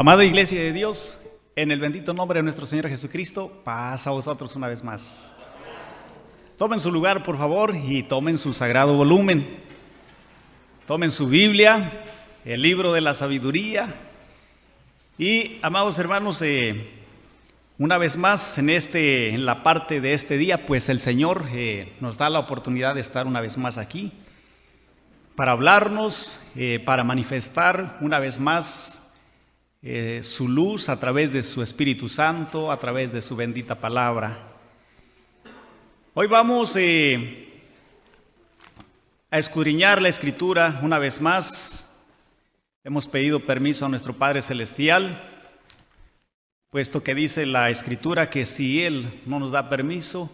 Amada Iglesia de Dios, en el bendito nombre de nuestro Señor Jesucristo, paz a vosotros una vez más. Tomen su lugar, por favor, y tomen su sagrado volumen. Tomen su Biblia, el libro de la sabiduría. Y, amados hermanos, una vez más en la parte de este día, pues el Señor nos da la oportunidad de estar una vez más aquí para hablarnos, para manifestar una vez más su luz a través de su Espíritu Santo, a través de su bendita palabra. Hoy vamos a escudriñar la Escritura una vez más. Hemos pedido permiso a nuestro Padre Celestial, puesto que dice la Escritura que si Él no nos da permiso,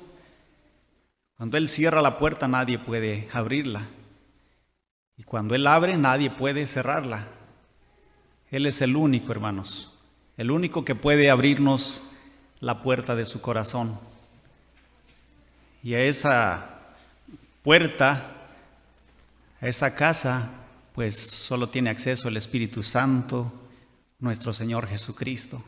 cuando Él cierra la puerta nadie puede abrirla, y cuando Él abre nadie puede cerrarla. Él es el único, hermanos, el único que puede abrirnos la puerta de su corazón. Y a esa puerta, a esa casa, pues solo tiene acceso el Espíritu Santo, nuestro Señor Jesucristo.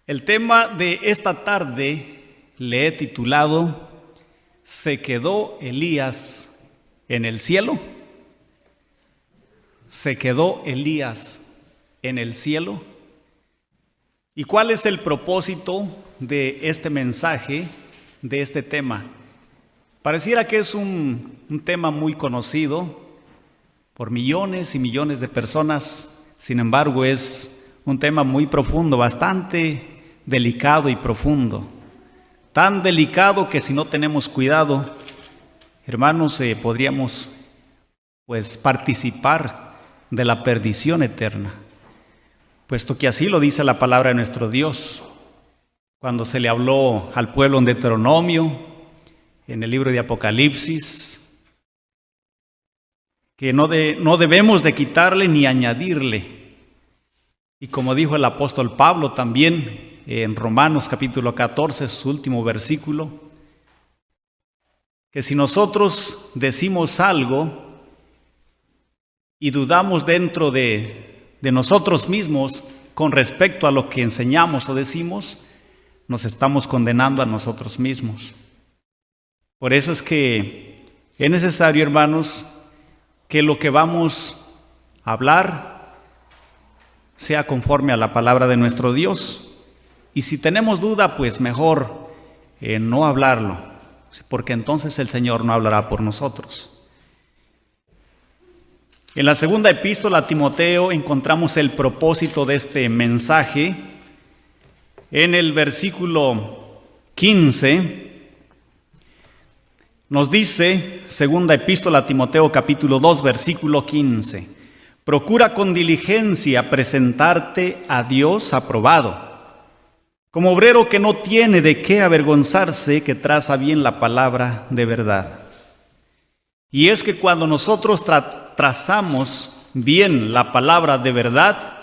El tema de esta tarde le he titulado ¿Se quedó Elías en el cielo? ¿Se quedó Elías en el cielo? ¿Y cuál es el propósito de este mensaje, de este tema? Pareciera que es un tema muy conocido por millones y millones de personas. Sin embargo, es un tema muy profundo, bastante delicado y profundo. Tan delicado que si no tenemos cuidado, hermanos, podríamos participar de la perdición eterna, puesto que así lo dice la palabra de nuestro Dios, cuando se le habló al pueblo en Deuteronomio, en el libro de Apocalipsis, que no debemos de quitarle ni añadirle. Y como dijo el apóstol Pablo también en Romanos capítulo 14, su último versículo, que si nosotros decimos algo y dudamos dentro de nosotros mismos con respecto a lo que enseñamos o decimos, nos estamos condenando a nosotros mismos. Por eso es que es necesario, hermanos, que lo que vamos a hablar sea conforme a la palabra de nuestro Dios. Y si tenemos duda, pues mejor no hablarlo, porque entonces el Señor no hablará por nosotros. En la segunda epístola a Timoteo encontramos el propósito de este mensaje. En el versículo 15 nos dice, segunda epístola a Timoteo capítulo 2, versículo 15: procura con diligencia presentarte a Dios aprobado, como obrero que no tiene de qué avergonzarse, que traza bien la palabra de verdad. Y es que cuando nosotros trazamos bien la palabra de verdad,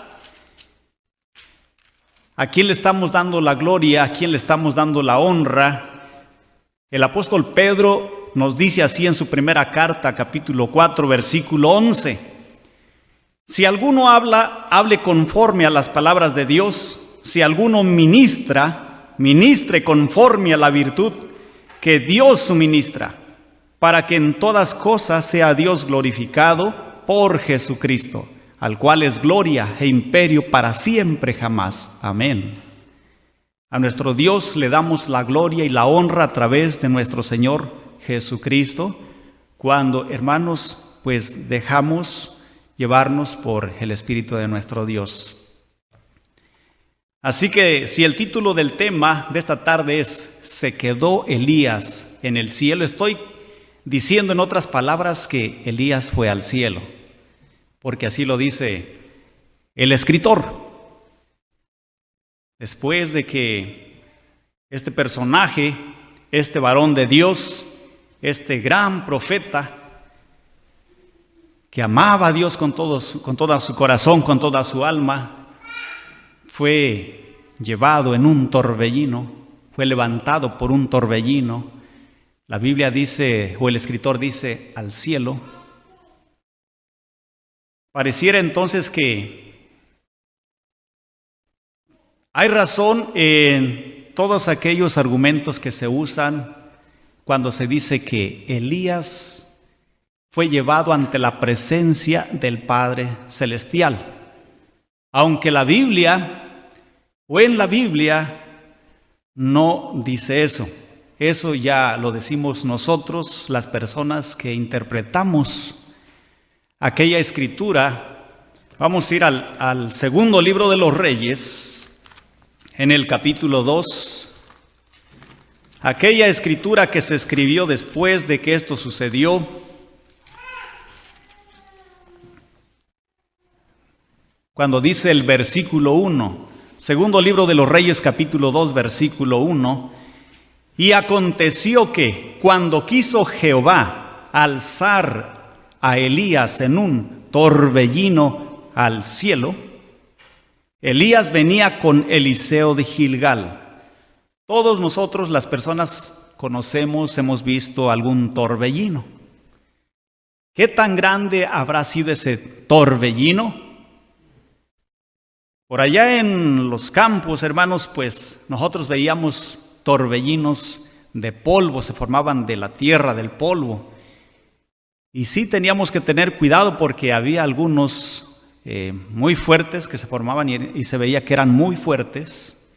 ¿a quién le estamos dando la gloria? ¿A quién le estamos dando la honra? El apóstol Pedro nos dice así en su primera carta, capítulo 4, versículo 11: si alguno hable conforme a las palabras de Dios. Si alguno ministre conforme a la virtud que Dios suministra, para que en todas cosas sea Dios glorificado por Jesucristo, al cual es gloria e imperio para siempre jamás. Amén. A nuestro Dios le damos la gloria y la honra a través de nuestro Señor Jesucristo, cuando, hermanos, dejamos llevarnos por el Espíritu de nuestro Dios. Así que si el título del tema de esta tarde es ¿Se quedó Elías en el cielo?, estoy diciendo en otras palabras que Elías fue al cielo, porque así lo dice el escritor. Después de que este personaje, este varón de Dios, este gran profeta, que amaba a Dios con todo su corazón, con toda su alma, fue llevado en un torbellino, fue levantado por un torbellino. La Biblia dice, o el escritor dice, al cielo. Pareciera entonces que hay razón en todos aquellos argumentos que se usan cuando se dice que Elías fue llevado ante la presencia del Padre Celestial. Aunque la Biblia, o en la Biblia, no dice eso. Eso ya lo decimos nosotros, las personas que interpretamos aquella escritura. Vamos a ir al segundo libro de los Reyes, en el capítulo 2. Aquella escritura que se escribió después de que esto sucedió. Cuando dice el versículo 1, segundo libro de los Reyes, capítulo 2, versículo 1, y aconteció que cuando quiso Jehová alzar a Elías en un torbellino al cielo, Elías venía con Eliseo de Gilgal. Todos nosotros, las personas, conocemos, hemos visto algún torbellino. ¿Qué tan grande habrá sido ese torbellino? Por allá en los campos, hermanos, pues nosotros veíamos torbellinos de polvo, se formaban de la tierra, del polvo. Y sí teníamos que tener cuidado porque había algunos muy fuertes que se formaban y se veía que eran muy fuertes.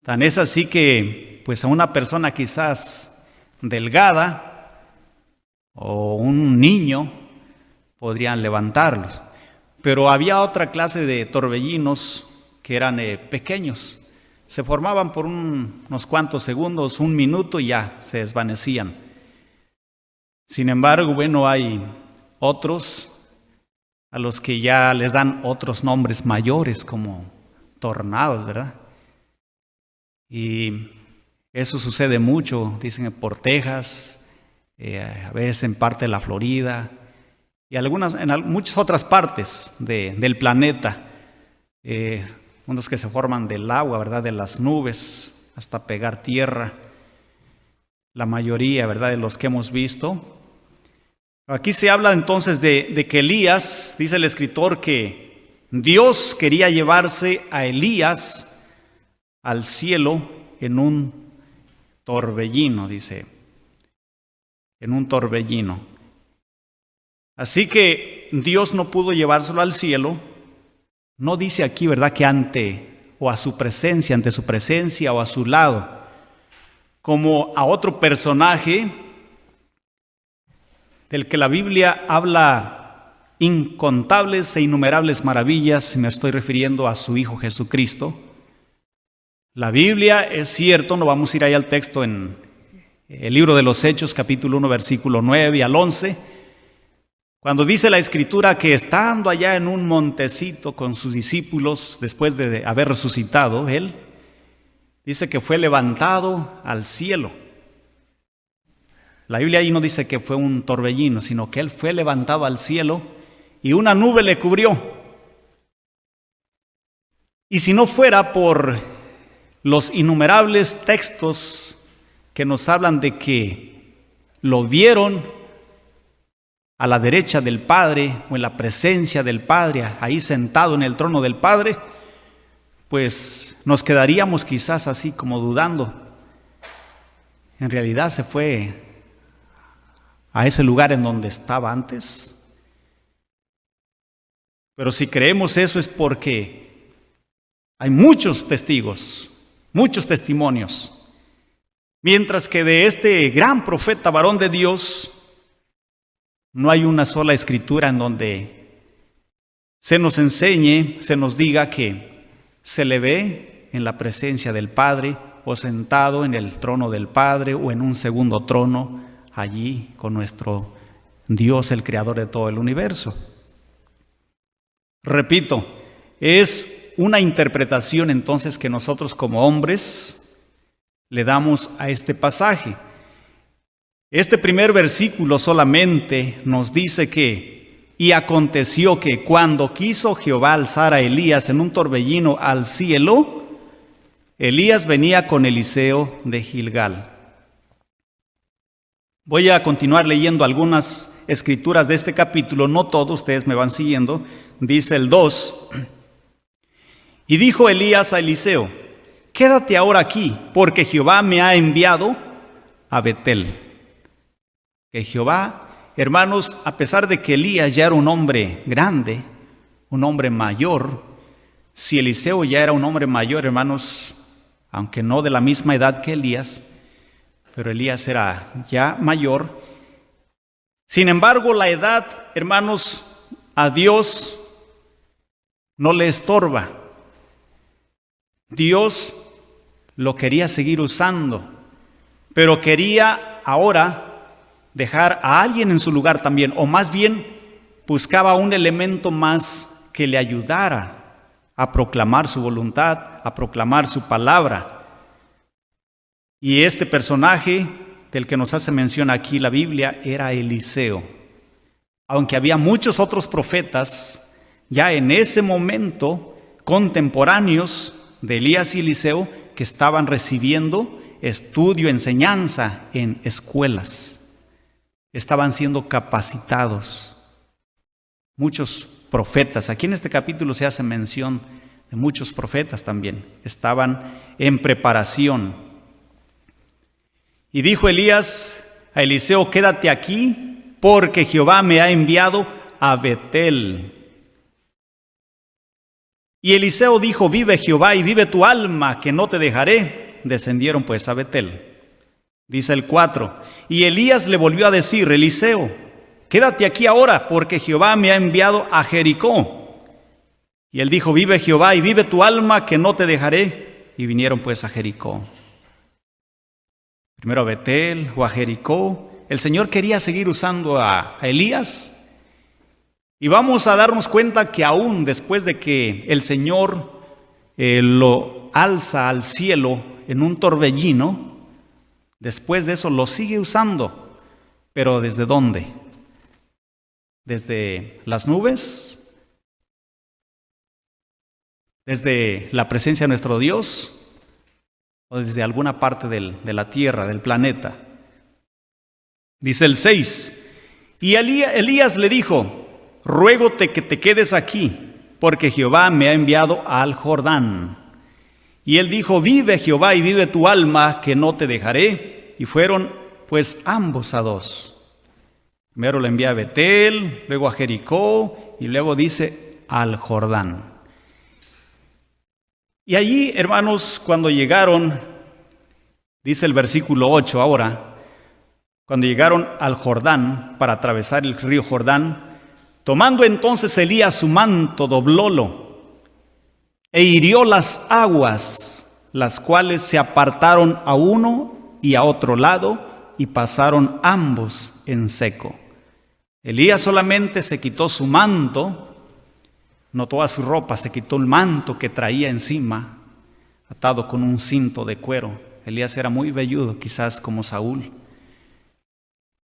Tan es así que pues a una persona quizás delgada o un niño podrían levantarlos. Pero había otra clase de torbellinos que eran pequeños. Se formaban por unos cuantos segundos, un minuto y ya se desvanecían. Sin embargo, bueno, hay otros a los que ya les dan otros nombres mayores como tornados, ¿verdad? Y eso sucede mucho, dicen por Texas, a veces en parte de la Florida y en muchas otras partes del planeta. Unos que se forman del agua, ¿verdad? De las nubes hasta pegar tierra. La mayoría, ¿verdad? De los que hemos visto. Aquí se habla entonces de que Elías, dice el escritor, que Dios quería llevarse a Elías al cielo en un torbellino, dice. En un torbellino. Así que Dios no pudo llevárselo al cielo. No dice aquí, ¿verdad?, que ante su presencia o a su lado, como a otro personaje del que la Biblia habla incontables e innumerables maravillas. Me estoy refiriendo a su Hijo Jesucristo. La Biblia, es cierto, no vamos a ir ahí al texto en el libro de los Hechos, capítulo 1, versículo 9 al 11, cuando dice la Escritura que estando allá en un montecito con sus discípulos, después de haber resucitado él, dice que fue levantado al cielo. La Biblia ahí no dice que fue un torbellino, sino que él fue levantado al cielo y una nube le cubrió. Y si no fuera por los innumerables textos que nos hablan de que lo vieron a la derecha del Padre o en la presencia del Padre, ahí sentado en el trono del Padre, pues nos quedaríamos quizás así como dudando. En realidad se fue a ese lugar en donde estaba antes. Pero si creemos eso es porque hay muchos testigos, muchos testimonios. Mientras que de este gran profeta, varón de Dios, no hay una sola escritura en donde se nos enseñe, se nos diga que se le ve en la presencia del Padre o sentado en el trono del Padre o en un segundo trono allí con nuestro Dios, el creador de todo el universo. Repito, es una interpretación entonces que nosotros como hombres le damos a este pasaje. Este primer versículo solamente nos dice que y aconteció que cuando quiso Jehová alzar a Elías en un torbellino al cielo, Elías venía con Eliseo de Gilgal. Voy a continuar leyendo algunas escrituras de este capítulo, no todo, ustedes me van siguiendo. Dice el 2, y dijo Elías a Eliseo, quédate ahora aquí, porque Jehová me ha enviado a Betel. Que Jehová, hermanos, a pesar de que Elías ya era un hombre grande, un hombre mayor, si Eliseo ya era un hombre mayor, hermanos, aunque no de la misma edad que Elías, pero Elías era ya mayor. Sin embargo, la edad, hermanos, a Dios no le estorba. Dios lo quería seguir usando, pero quería ahora dejar a alguien en su lugar también, o más bien buscaba un elemento más que le ayudara a proclamar su voluntad, a proclamar su palabra. Y este personaje del que nos hace mención aquí la Biblia era Eliseo. Aunque había muchos otros profetas ya en ese momento contemporáneos de Elías y Eliseo que estaban recibiendo estudio, enseñanza en escuelas. Estaban siendo capacitados. Muchos profetas, aquí en este capítulo se hace mención de muchos profetas también, estaban en preparación. Y dijo Elías a Eliseo, quédate aquí, porque Jehová me ha enviado a Betel. Y Eliseo dijo, vive Jehová y vive tu alma, que no te dejaré. Descendieron pues a Betel. Dice el 4, y Elías le volvió a decir, Eliseo, quédate aquí ahora, porque Jehová me ha enviado a Jericó. Y él dijo, vive Jehová y vive tu alma, que no te dejaré. Y vinieron pues a Jericó. Primero a Betel o a Jericó. El Señor quería seguir usando a Elías. Y vamos a darnos cuenta que aún después de que el Señor lo alza al cielo en un torbellino, después de eso lo sigue usando. ¿Pero desde dónde? ¿Desde las nubes? ¿Desde la presencia de nuestro Dios? ¿O desde alguna parte de la tierra, del planeta? Dice el 6, y Elías le dijo, ruégote que te quedes aquí, porque Jehová me ha enviado al Jordán. Y él dijo, vive Jehová y vive tu alma, que no te dejaré. Y fueron pues ambos a dos. Primero le envía a Betel, luego a Jericó, y luego dice al Jordán. Y allí, hermanos, cuando llegaron, dice el versículo 8 ahora, cuando llegaron al Jordán para atravesar el río Jordán, tomando entonces Elías su manto, doblólo e hirió las aguas, las cuales se apartaron a uno y a otro lado y pasaron ambos en seco. Elías solamente se quitó su manto, no toda su ropa, se quitó el manto que traía encima, atado con un cinto de cuero. Elías era muy velludo, quizás como Saúl.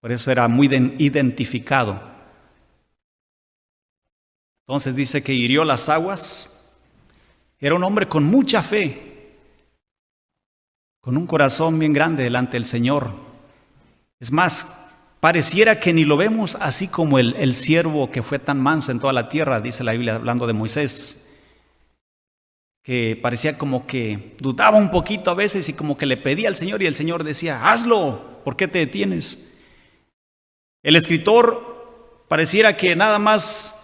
Por eso era muy identificado. Entonces dice que hirió las aguas. Era un hombre con mucha fe, con un corazón bien grande delante del Señor. Es más, pareciera que ni lo vemos así como el siervo que fue tan manso en toda la tierra, dice la Biblia hablando de Moisés, que parecía como que dudaba un poquito a veces y como que le pedía al Señor y el Señor decía, hazlo, ¿por qué te detienes? El escritor pareciera que nada más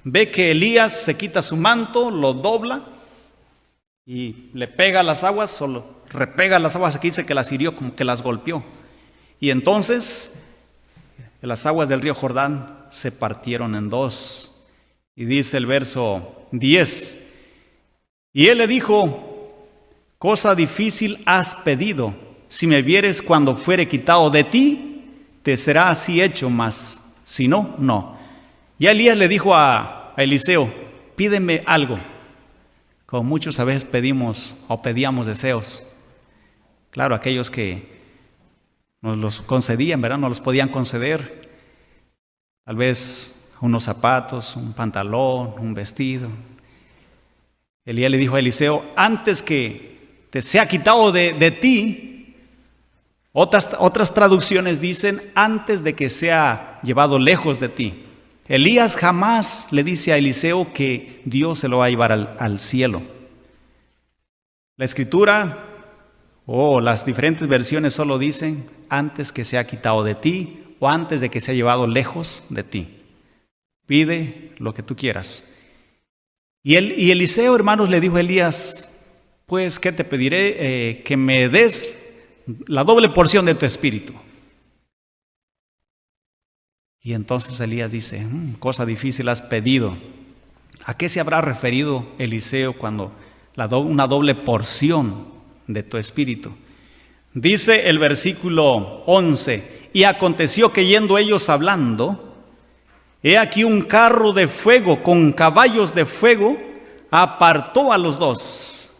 ve que Elías se quita su manto, lo dobla y le pega a las aguas, o lo repega a las aguas, aquí dice que las hirió, como que las golpeó. Y entonces las aguas del río Jordán se partieron en dos. Y dice el verso 10, y él le dijo, cosa difícil has pedido, si me vieres cuando fuere quitado de ti, te será así hecho, mas si no, no. Y Elías le dijo a Eliseo, pídeme algo. Como muchos a veces pedimos o pedíamos deseos. Claro, aquellos que nos los concedían, ¿verdad? Nos los podían conceder. Tal vez unos zapatos, un pantalón, un vestido. Elías le dijo a Eliseo, antes que te sea quitado de ti, Otras traducciones dicen antes de que sea llevado lejos de ti. Elías jamás le dice a Eliseo que Dios se lo va a llevar al cielo. La escritura o las diferentes versiones solo dicen antes que sea quitado de ti o antes de que sea llevado lejos de ti. Pide lo que tú quieras. Y Eliseo, hermanos, le dijo a Elías, pues, ¿qué te pediré? Que me des la doble porción de tu espíritu. Y entonces Elías dice, cosa difícil has pedido. ¿A qué se habrá referido Eliseo cuando una doble porción de tu espíritu? Dice el versículo 11, y aconteció que yendo ellos hablando, he aquí un carro de fuego con caballos de fuego apartó a los dos.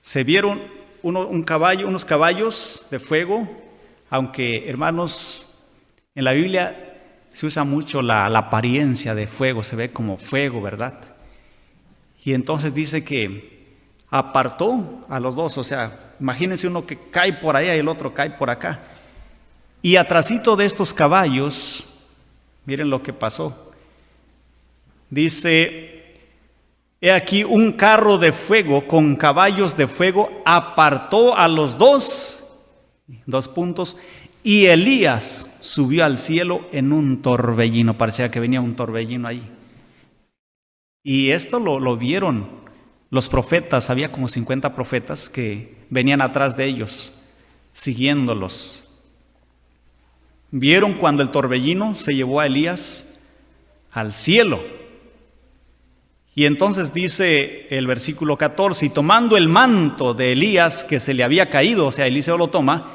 Se vieron unos caballos de fuego, aunque, hermanos, en la Biblia se usa mucho la apariencia de fuego, se ve como fuego, ¿verdad? Y entonces dice que apartó a los dos, o sea, imagínense uno que cae por allá y el otro cae por acá. Y atrasito de estos caballos, miren lo que pasó. Dice, he aquí un carro de fuego con caballos de fuego apartó a los dos, y Elías subió al cielo en un torbellino. Parecía que venía un torbellino ahí. Y esto lo vieron los profetas. Había como 50 profetas que venían atrás de ellos, siguiéndolos. Vieron cuando el torbellino se llevó a Elías al cielo. Y entonces dice el versículo 14, y tomando el manto de Elías que se le había caído, o sea, Eliseo lo toma,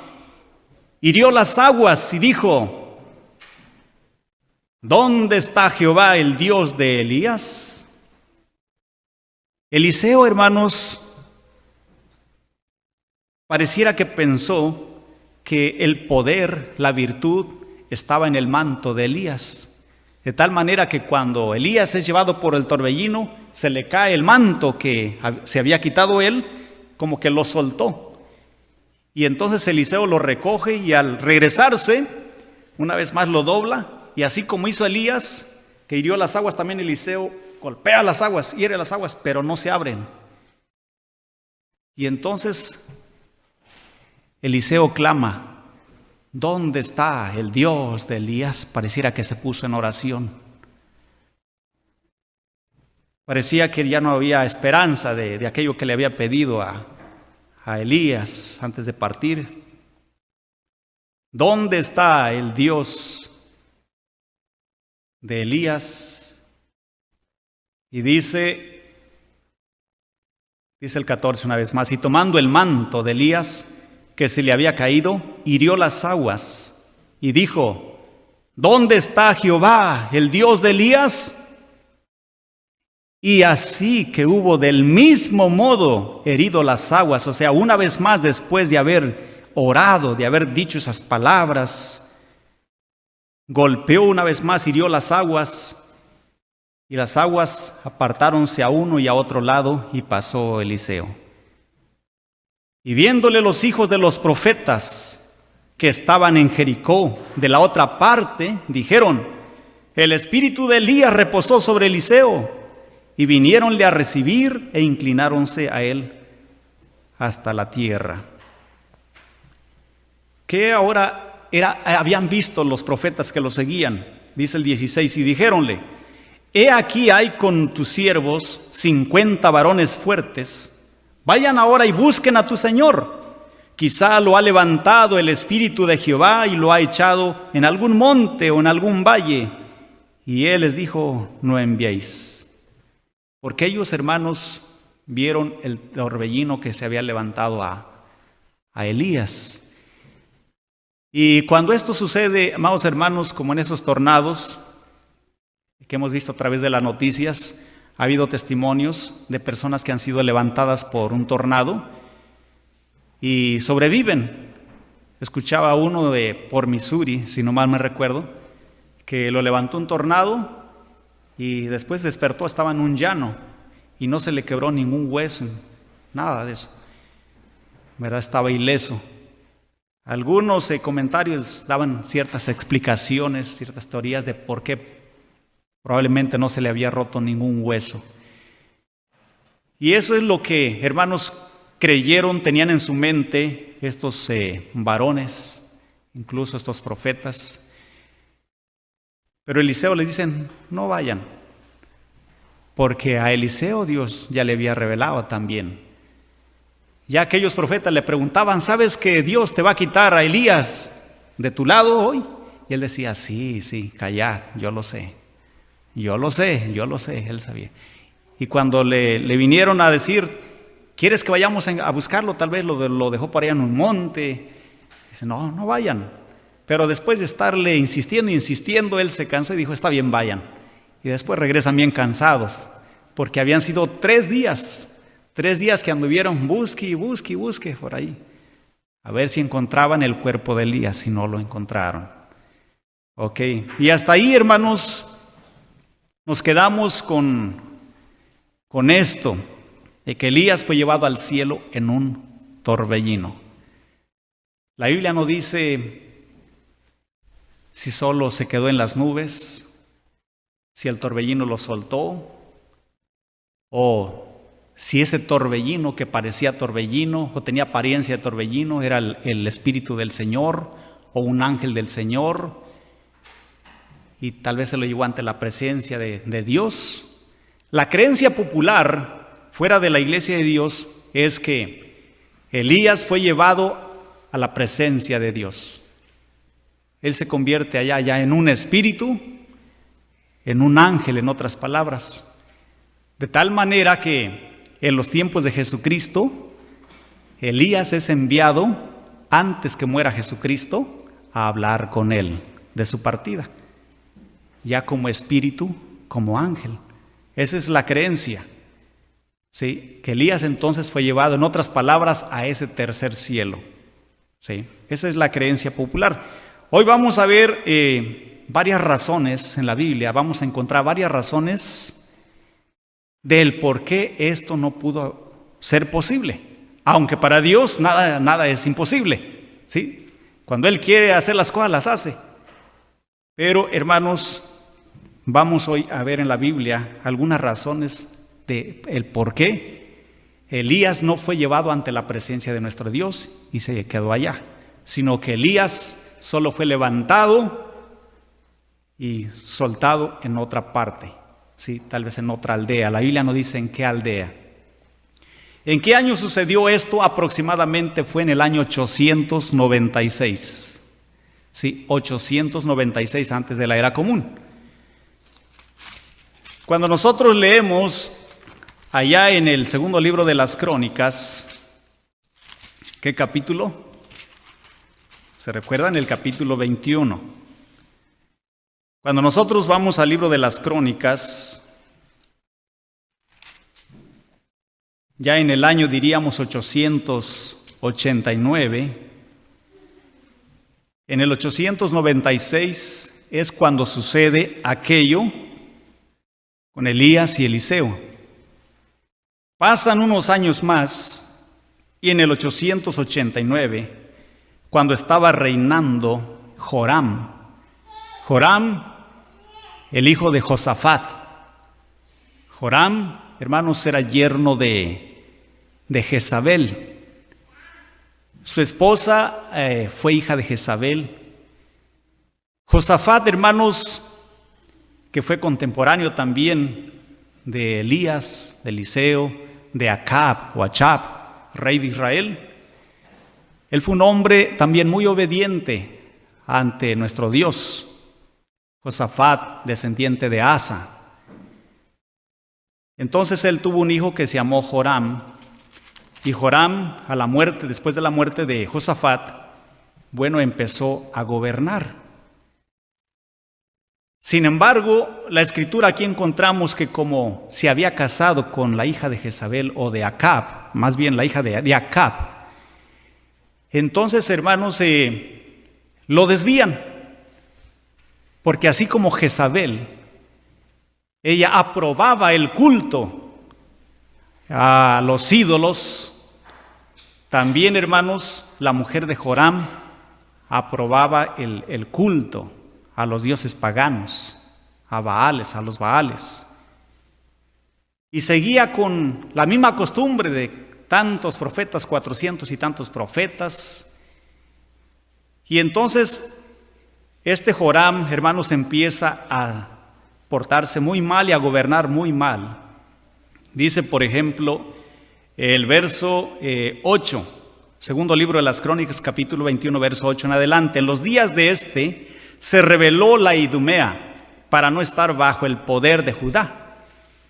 hirió las aguas y dijo, ¿dónde está Jehová, el Dios de Elías? Eliseo, hermanos, pareciera que pensó que el poder, la virtud, estaba en el manto de Elías. De tal manera que cuando Elías es llevado por el torbellino, se le cae el manto que se había quitado él, como que lo soltó. Y entonces Eliseo lo recoge y al regresarse, una vez más lo dobla. Y así como hizo Elías, que hirió las aguas, también Eliseo golpea las aguas, hiere las aguas, pero no se abren. Y entonces Eliseo clama, ¿dónde está el Dios de Elías? Pareciera que se puso en oración. Parecía que ya no había esperanza de aquello que le había pedido a Elías antes de partir. ¿Dónde está el Dios de Elías? Y dice el 14 una vez más, y tomando el manto de Elías que se le había caído, hirió las aguas y dijo, ¿dónde está Jehová, el Dios de Elías? Y así que hubo del mismo modo herido las aguas, o sea, una vez más después de haber orado, de haber dicho esas palabras, golpeó una vez más, hirió las aguas, y las aguas apartáronse a uno y a otro lado, y pasó Eliseo. Y viéndole los hijos de los profetas que estaban en Jericó de la otra parte, dijeron, el espíritu de Elías reposó sobre Eliseo. Y viniéronle a recibir e inclináronse a él hasta la tierra. ¿Qué ahora habían visto los profetas que lo seguían? Dice el 16, y dijéronle, he aquí hay con tus siervos 50 varones fuertes, vayan ahora y busquen a tu señor. Quizá lo ha levantado el espíritu de Jehová y lo ha echado en algún monte o en algún valle. Y él les dijo, no enviéis. Porque ellos, hermanos, vieron el torbellino que se había levantado a Elías. Y cuando esto sucede, amados hermanos, como en esos tornados que hemos visto a través de las noticias, ha habido testimonios de personas que han sido levantadas por un tornado y sobreviven. Escuchaba uno por Missouri, si no mal me recuerdo, que lo levantó un tornado y después despertó, estaba en un llano y no se le quebró ningún hueso, nada de eso, ¿verdad? Estaba ileso. Algunos comentarios daban ciertas explicaciones, ciertas teorías de por qué probablemente no se le había roto ningún hueso. Y eso es lo que, hermanos, creyeron, tenían en su mente estos varones, incluso estos profetas. Pero Eliseo les dicen, no vayan, porque a Eliseo Dios ya le había revelado también. Ya aquellos profetas le preguntaban, ¿sabes que Dios te va a quitar a Elías de tu lado hoy? Y él decía, sí, callad, yo lo sé, él sabía. Y cuando le vinieron a decir, ¿quieres que vayamos a buscarlo? Tal vez lo dejó por allá en un monte. Dice, no vayan. Pero después de estarle insistiendo, él se cansó y dijo, está bien, vayan. Y después regresan bien cansados, porque habían sido 3 días que anduvieron busque por ahí, a ver si encontraban el cuerpo de Elías, y no lo encontraron. Ok, y hasta ahí, hermanos, nos quedamos con esto, de que Elías fue llevado al cielo en un torbellino. La Biblia no dice si solo se quedó en las nubes, si el torbellino lo soltó, o si ese torbellino que parecía torbellino o tenía apariencia de torbellino era el Espíritu del Señor o un ángel del Señor, y tal vez se lo llevó ante la presencia de Dios. La creencia popular fuera de la iglesia de Dios es que Elías fue llevado a la presencia de Dios. Él se convierte allá ya en un espíritu, en un ángel, en otras palabras. De tal manera que en los tiempos de Jesucristo, Elías es enviado antes que muera Jesucristo a hablar con él de su partida, ya como espíritu, como ángel. Esa es la creencia, ¿sí? Que Elías entonces fue llevado, en otras palabras, a ese tercer cielo, ¿sí? Esa es la creencia popular. Hoy vamos a ver varias razones en la Biblia, vamos a encontrar varias razones del por qué esto no pudo ser posible. Aunque para Dios nada es imposible, ¿sí? Cuando Él quiere hacer las cosas, las hace. Pero, hermanos, vamos hoy a ver en la Biblia algunas razones del por qué Elías no fue llevado ante la presencia de nuestro Dios y se quedó allá, sino que Elías solo fue levantado y soltado en otra parte, ¿sí? Tal vez en otra aldea. La Biblia no dice en qué aldea. ¿En qué año sucedió esto? Aproximadamente fue en el año 896. Sí, 896 antes de la era común. Cuando nosotros leemos allá en el segundo libro de las Crónicas, ¿qué capítulo? ¿Se recuerdan? El capítulo 21. Cuando nosotros vamos al libro de las Crónicas, ya en el año, diríamos, 889, en el 896 es cuando sucede aquello con Elías y Eliseo. Pasan unos años más y en el 889, cuando estaba reinando Joram, el hijo de Josafat. Joram, hermanos, era yerno de Jezabel. Su esposa fue hija de Jezabel. Josafat, hermanos, que fue contemporáneo también de Elías, de Eliseo, de Acab o Achab, rey de Israel. Él fue un hombre también muy obediente ante nuestro Dios. Josafat, descendiente de Asa. Entonces él tuvo un hijo que se llamó Joram, y Joram, después de la muerte de Josafat, empezó a gobernar. Sin embargo, la escritura aquí encontramos que como se había casado con la hija de Jezabel o de Acab, más bien la hija de Acab, entonces, hermanos, lo desvían, porque así como Jezabel, ella aprobaba el culto a los ídolos, también, hermanos, la mujer de Joram aprobaba el culto a los dioses paganos, a Baales, a los Baales. Y seguía con la misma costumbre de tantos profetas, 400 y tantos profetas. Y entonces este Joram, hermanos, empieza a portarse muy mal y a gobernar muy mal. Dice, por ejemplo, el verso 8, segundo libro de las Crónicas, capítulo 21, verso 8 en adelante. En los días de este se rebeló la Idumea para no estar bajo el poder de Judá,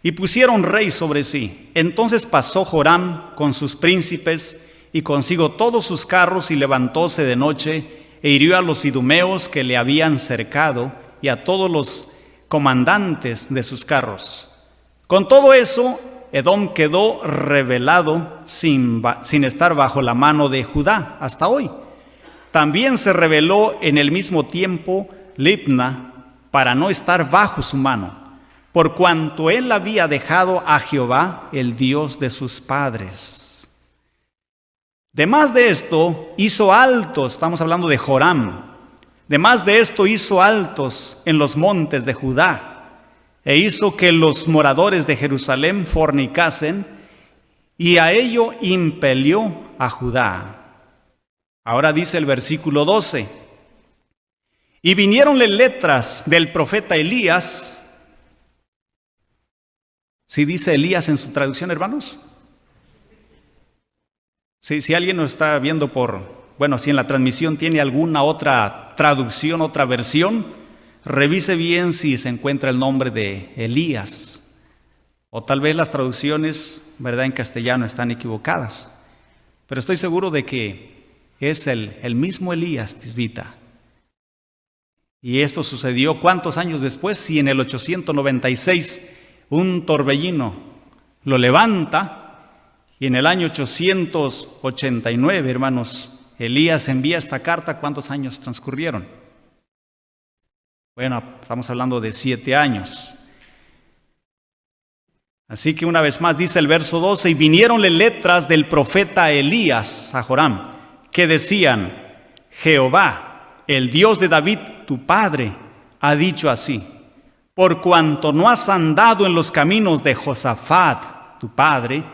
y pusieron rey sobre sí. Entonces pasó Joram con sus príncipes y consigo todos sus carros, y levantóse de noche e hirió a los idumeos que le habían cercado y a todos los comandantes de sus carros. Con todo eso, Edom quedó rebelado sin estar bajo la mano de Judá hasta hoy. También se rebeló en el mismo tiempo Libna para no estar bajo su mano, por cuanto él había dejado a Jehová, el Dios de sus padres. Demás de esto, hizo altos, estamos hablando de Joram, demás de esto hizo altos en los montes de Judá, e hizo que los moradores de Jerusalén fornicasen, y a ello impelió a Judá. Ahora dice el versículo 12, y vinieronle letras del profeta Elías. ¿Sí dice Elías en su traducción, hermanos? Sí, si alguien nos está viendo si en la transmisión tiene alguna otra traducción, otra versión, revise bien si se encuentra el nombre de Elías. O tal vez las traducciones, ¿verdad?, en castellano están equivocadas. Pero estoy seguro de que es el mismo Elías tisbita. Y esto sucedió ¿cuántos años después? Si en el 896 un torbellino lo levanta, y en el año 889, hermanos, Elías envía esta carta. ¿Cuántos años transcurrieron? Bueno, estamos hablando de 7 años. Así que una vez más dice el verso 12, y vinieronle letras del profeta Elías a Joram, que decían, Jehová, el Dios de David, tu padre, ha dicho así, por cuanto no has andado en los caminos de Josafat, tu padre,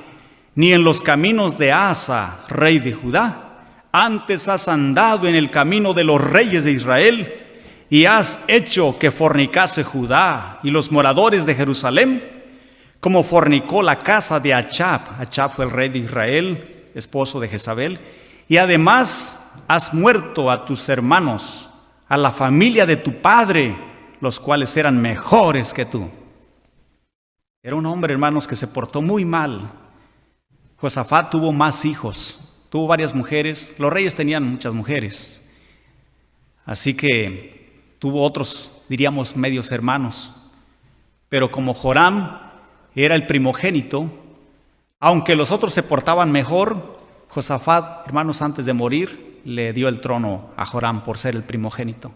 ni en los caminos de Asa, rey de Judá, antes has andado en el camino de los reyes de Israel, y has hecho que fornicase Judá y los moradores de Jerusalén, como fornicó la casa de Achab. Achab fue el rey de Israel, esposo de Jezabel, y además has muerto a tus hermanos, a la familia de tu padre, los cuales eran mejores que tú. Era un hombre, hermanos, que se portó muy mal. Josafat tuvo más hijos, tuvo varias mujeres. Los reyes tenían muchas mujeres, así que tuvo otros, diríamos, medios hermanos. Pero como Joram era el primogénito, aunque los otros se portaban mejor, Josafat, hermanos, antes de morir, le dio el trono a Joram por ser el primogénito.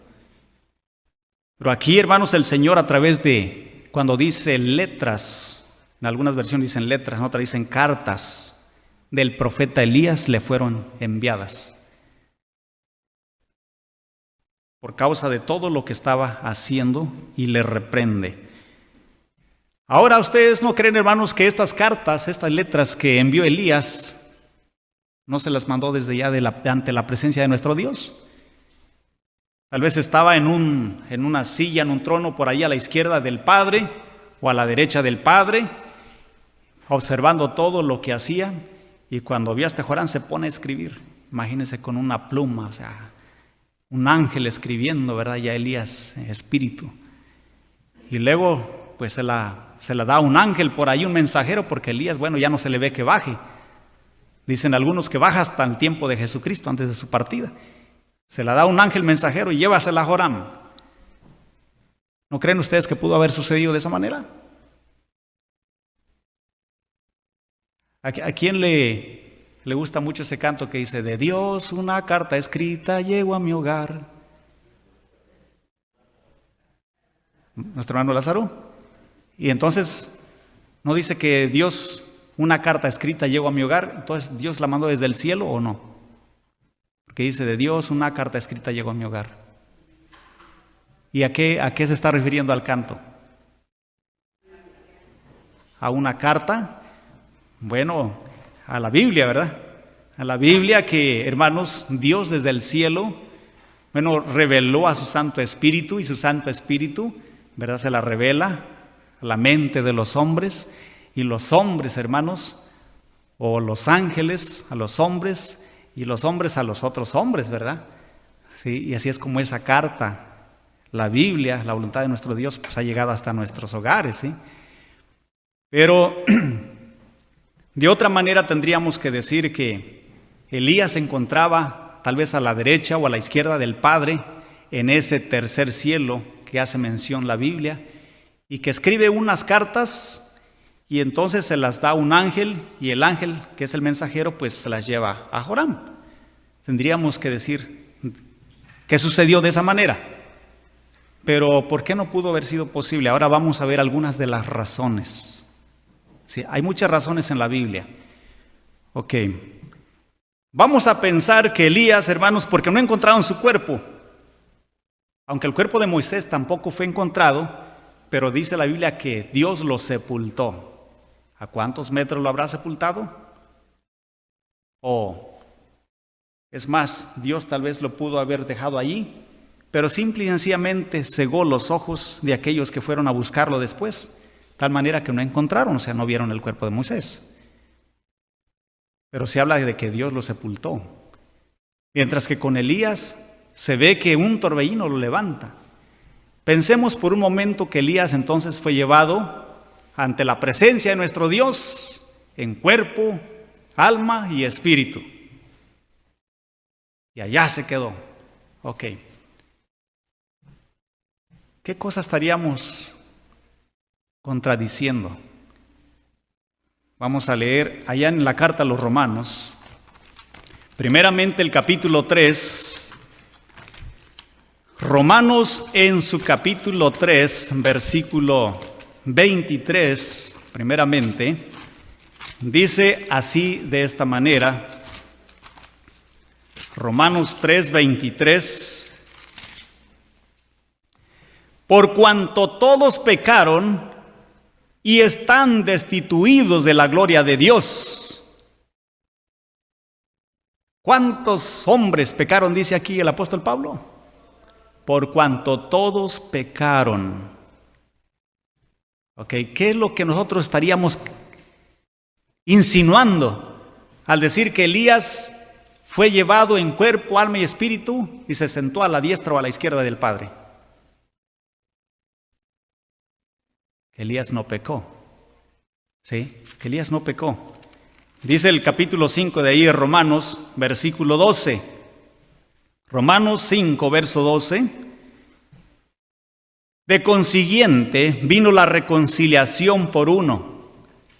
Pero aquí, hermanos, el Señor, a través de, cuando dice letras, en algunas versiones dicen letras, en otras dicen cartas, del profeta Elías le fueron enviadas por causa de todo lo que estaba haciendo, y le reprende. Ahora, ¿ustedes no creen, hermanos, que estas cartas, estas letras que envió Elías, no se las mandó desde ya ante la presencia de nuestro Dios? Tal vez estaba en una silla, en un trono por ahí a la izquierda del Padre o a la derecha del Padre, observando todo lo que hacían, y cuando vio a este Joram se pone a escribir. Imagínense, con una pluma, o sea, un ángel escribiendo, ¿verdad? Ya Elías, espíritu. Y luego pues se la da un ángel por ahí, un mensajero, porque Elías, bueno, ya no se le ve que baje. Dicen algunos que baja hasta el tiempo de Jesucristo, antes de su partida. Se la da un ángel mensajero y llévasela a Joram. ¿No creen ustedes que pudo haber sucedido de esa manera? ¿A quién le gusta mucho ese canto que dice, de Dios una carta escrita llegó a mi hogar? Nuestro hermano Lázaro. Y entonces, ¿no dice que Dios, una carta escrita llegó a mi hogar? Entonces, ¿Dios la mandó desde el cielo o no? Porque dice, de Dios una carta escrita llegó a mi hogar. ¿Y a qué se está refiriendo al canto? ¿A una carta? Bueno, a la Biblia, ¿verdad? A la Biblia que, hermanos, Dios desde el cielo, reveló a su Santo Espíritu, y su Santo Espíritu, ¿verdad?, se la revela a la mente de los hombres, y los hombres, hermanos, o los ángeles a los hombres, y los hombres a los otros hombres, ¿verdad? Sí, y así es como esa carta, la Biblia, la voluntad de nuestro Dios, pues ha llegado hasta nuestros hogares, ¿sí? Pero de otra manera tendríamos que decir que Elías se encontraba tal vez a la derecha o a la izquierda del Padre en ese tercer cielo que hace mención la Biblia, y que escribe unas cartas y entonces se las da a un ángel, y el ángel, que es el mensajero, pues se las lleva a Joram. Tendríamos que decir que sucedió de esa manera. Pero ¿por qué no pudo haber sido posible? Ahora vamos a ver algunas de las razones. Sí, hay muchas razones en la Biblia. Ok. Vamos a pensar que Elías, hermanos, porque no encontraron su cuerpo, aunque el cuerpo de Moisés tampoco fue encontrado, pero dice la Biblia que Dios lo sepultó. ¿A cuántos metros lo habrá sepultado? O, es más, Dios tal vez lo pudo haber dejado allí, pero simple y sencillamente cegó los ojos de aquellos que fueron a buscarlo después, tal manera que no encontraron, o sea, no vieron el cuerpo de Moisés. Pero se habla de que Dios lo sepultó. Mientras que con Elías se ve que un torbellino lo levanta. Pensemos por un momento que Elías entonces fue llevado ante la presencia de nuestro Dios en cuerpo, alma y espíritu. Y allá se quedó. Ok. ¿Qué cosa estaríamos contradiciendo? Vamos a leer allá en la carta a los Romanos, primeramente el capítulo 3, Romanos en su capítulo 3, versículo 23, primeramente, dice así de esta manera, Romanos 3, 23, por cuanto todos pecaron y están destituidos de la gloria de Dios. ¿Cuántos hombres pecaron? Dice aquí el apóstol Pablo. Por cuanto todos pecaron. Ok, ¿qué es lo que nosotros estaríamos insinuando al decir que Elías fue llevado en cuerpo, alma y espíritu y se sentó a la diestra o a la izquierda del Padre? Que Elías no pecó. ¿Sí? Que Elías no pecó. Dice el capítulo 5 de ahí de Romanos, versículo 12. Romanos 5, verso 12. De consiguiente vino la reconciliación por uno,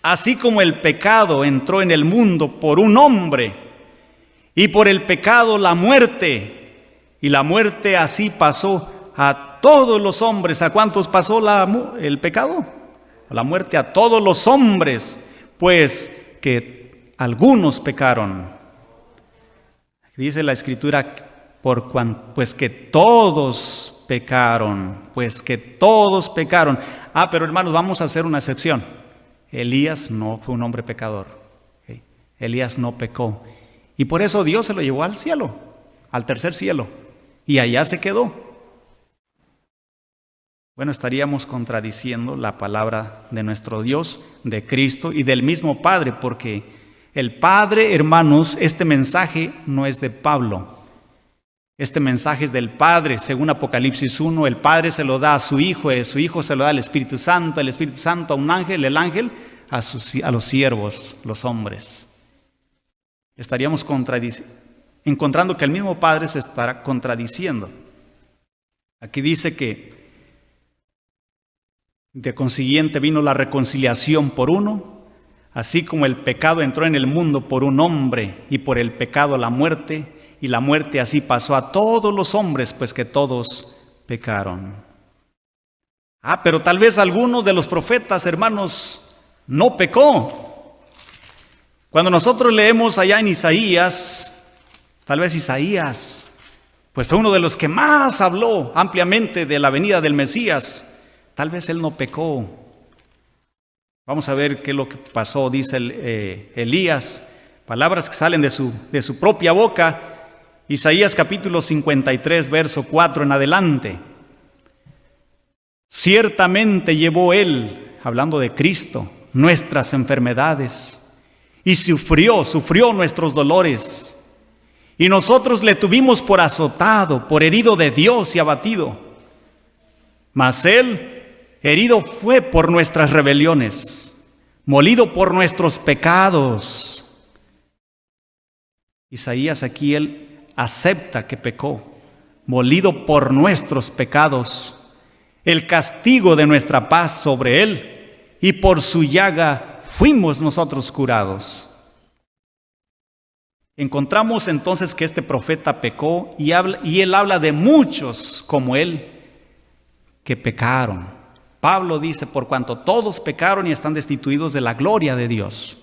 así como el pecado entró en el mundo por un hombre, y por el pecado la muerte, y la muerte así pasó a todos los hombres. ¿A cuántos pasó el pecado? La muerte a todos los hombres, pues que algunos pecaron. Dice la Escritura, pues que todos pecaron, pues que todos pecaron. Pero hermanos, vamos a hacer una excepción. Elías no fue un hombre pecador. ¿Okay? Elías no pecó. Y por eso Dios se lo llevó al cielo, al tercer cielo. Y allá se quedó. Bueno, estaríamos contradiciendo la palabra de nuestro Dios, de Cristo y del mismo Padre, porque el Padre, hermanos, este mensaje no es de Pablo. Este mensaje es del Padre, según Apocalipsis 1, el Padre se lo da a su Hijo se lo da al Espíritu Santo, el Espíritu Santo a un ángel, el ángel a los siervos, los hombres. Estaríamos encontrando que el mismo Padre se estará contradiciendo. Aquí dice que de consiguiente vino la reconciliación por uno, así como el pecado entró en el mundo por un hombre, y por el pecado la muerte, y la muerte así pasó a todos los hombres, pues que todos pecaron. Pero tal vez algunos de los profetas, hermanos, no pecó. Cuando nosotros leemos allá en Isaías, Tal vez Isaías, pues fue uno de los que más habló ampliamente de la venida del Mesías. Tal vez él no pecó. Vamos a ver qué es lo que pasó, dice Elías, palabras que salen de su propia boca. Isaías capítulo 53, verso 4 en adelante. Ciertamente llevó él, hablando de Cristo, nuestras enfermedades y sufrió nuestros dolores. Y nosotros le tuvimos por azotado, por herido de Dios y abatido. Mas él herido fue por nuestras rebeliones, molido por nuestros pecados. Isaías aquí él acepta que pecó, molido por nuestros pecados. El castigo de nuestra paz sobre él, y por su llaga fuimos nosotros curados. Encontramos entonces que este profeta pecó y él habla de muchos como él que pecaron. Pablo dice, por cuanto todos pecaron y están destituidos de la gloria de Dios.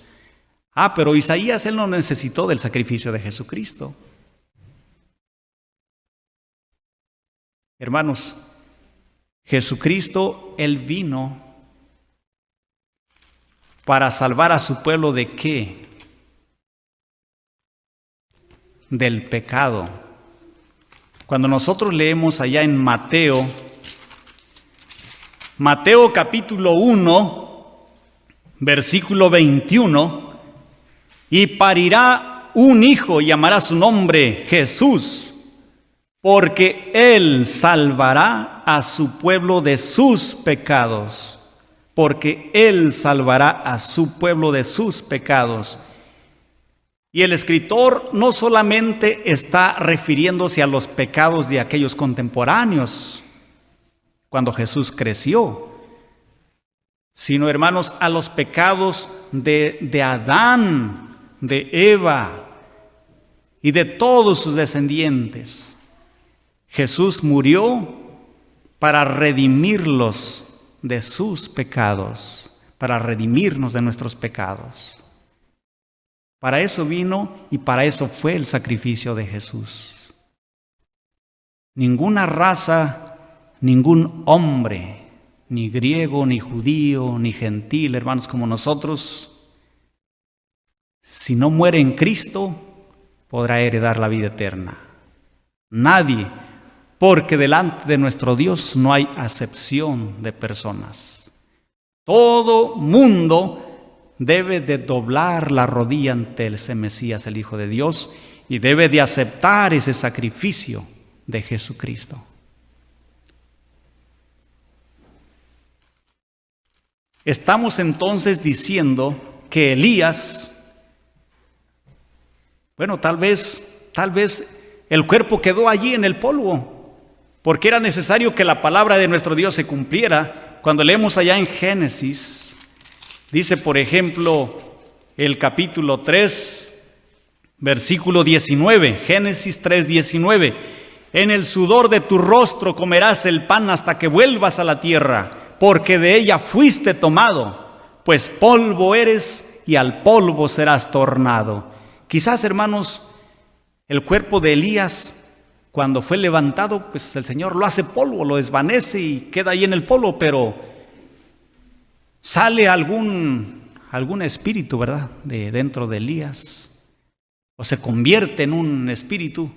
Pero Isaías, él no necesitó del sacrificio de Jesucristo. Hermanos, Jesucristo, él vino para salvar a su pueblo ¿de qué? Del pecado. Cuando nosotros leemos allá en Mateo capítulo 1, versículo 21, y parirá un hijo y llamará su nombre Jesús, porque él salvará a su pueblo de sus pecados. Porque él salvará a su pueblo de sus pecados. Y el escritor no solamente está refiriéndose a los pecados de aquellos contemporáneos, cuando Jesús creció, sino, hermanos, a los pecados de Adán, de Eva y de todos sus descendientes. Jesús murió para redimirlos de sus pecados, para redimirnos de nuestros pecados. Para eso vino y para eso fue el sacrificio de Jesús. Ninguna raza, ningún hombre, ni griego, ni judío, ni gentil, hermanos, como nosotros, si no muere en Cristo, podrá heredar la vida eterna. Nadie, porque delante de nuestro Dios no hay acepción de personas. Todo mundo debe de doblar la rodilla ante ese Mesías, el Hijo de Dios, y debe de aceptar ese sacrificio de Jesucristo. Estamos entonces diciendo que Elías, bueno, tal vez el cuerpo quedó allí en el polvo, porque era necesario que la palabra de nuestro Dios se cumpliera. Cuando leemos allá en Génesis, dice por ejemplo el capítulo 3, versículo 19, Génesis 3, 19, en el sudor de tu rostro comerás el pan hasta que vuelvas a la tierra, porque de ella fuiste tomado, pues polvo eres y al polvo serás tornado. Quizás, hermanos, el cuerpo de Elías, cuando fue levantado, pues el Señor lo hace polvo, lo desvanece y queda ahí en el polvo, pero sale algún espíritu, ¿verdad?, de dentro de Elías, o se convierte en un espíritu.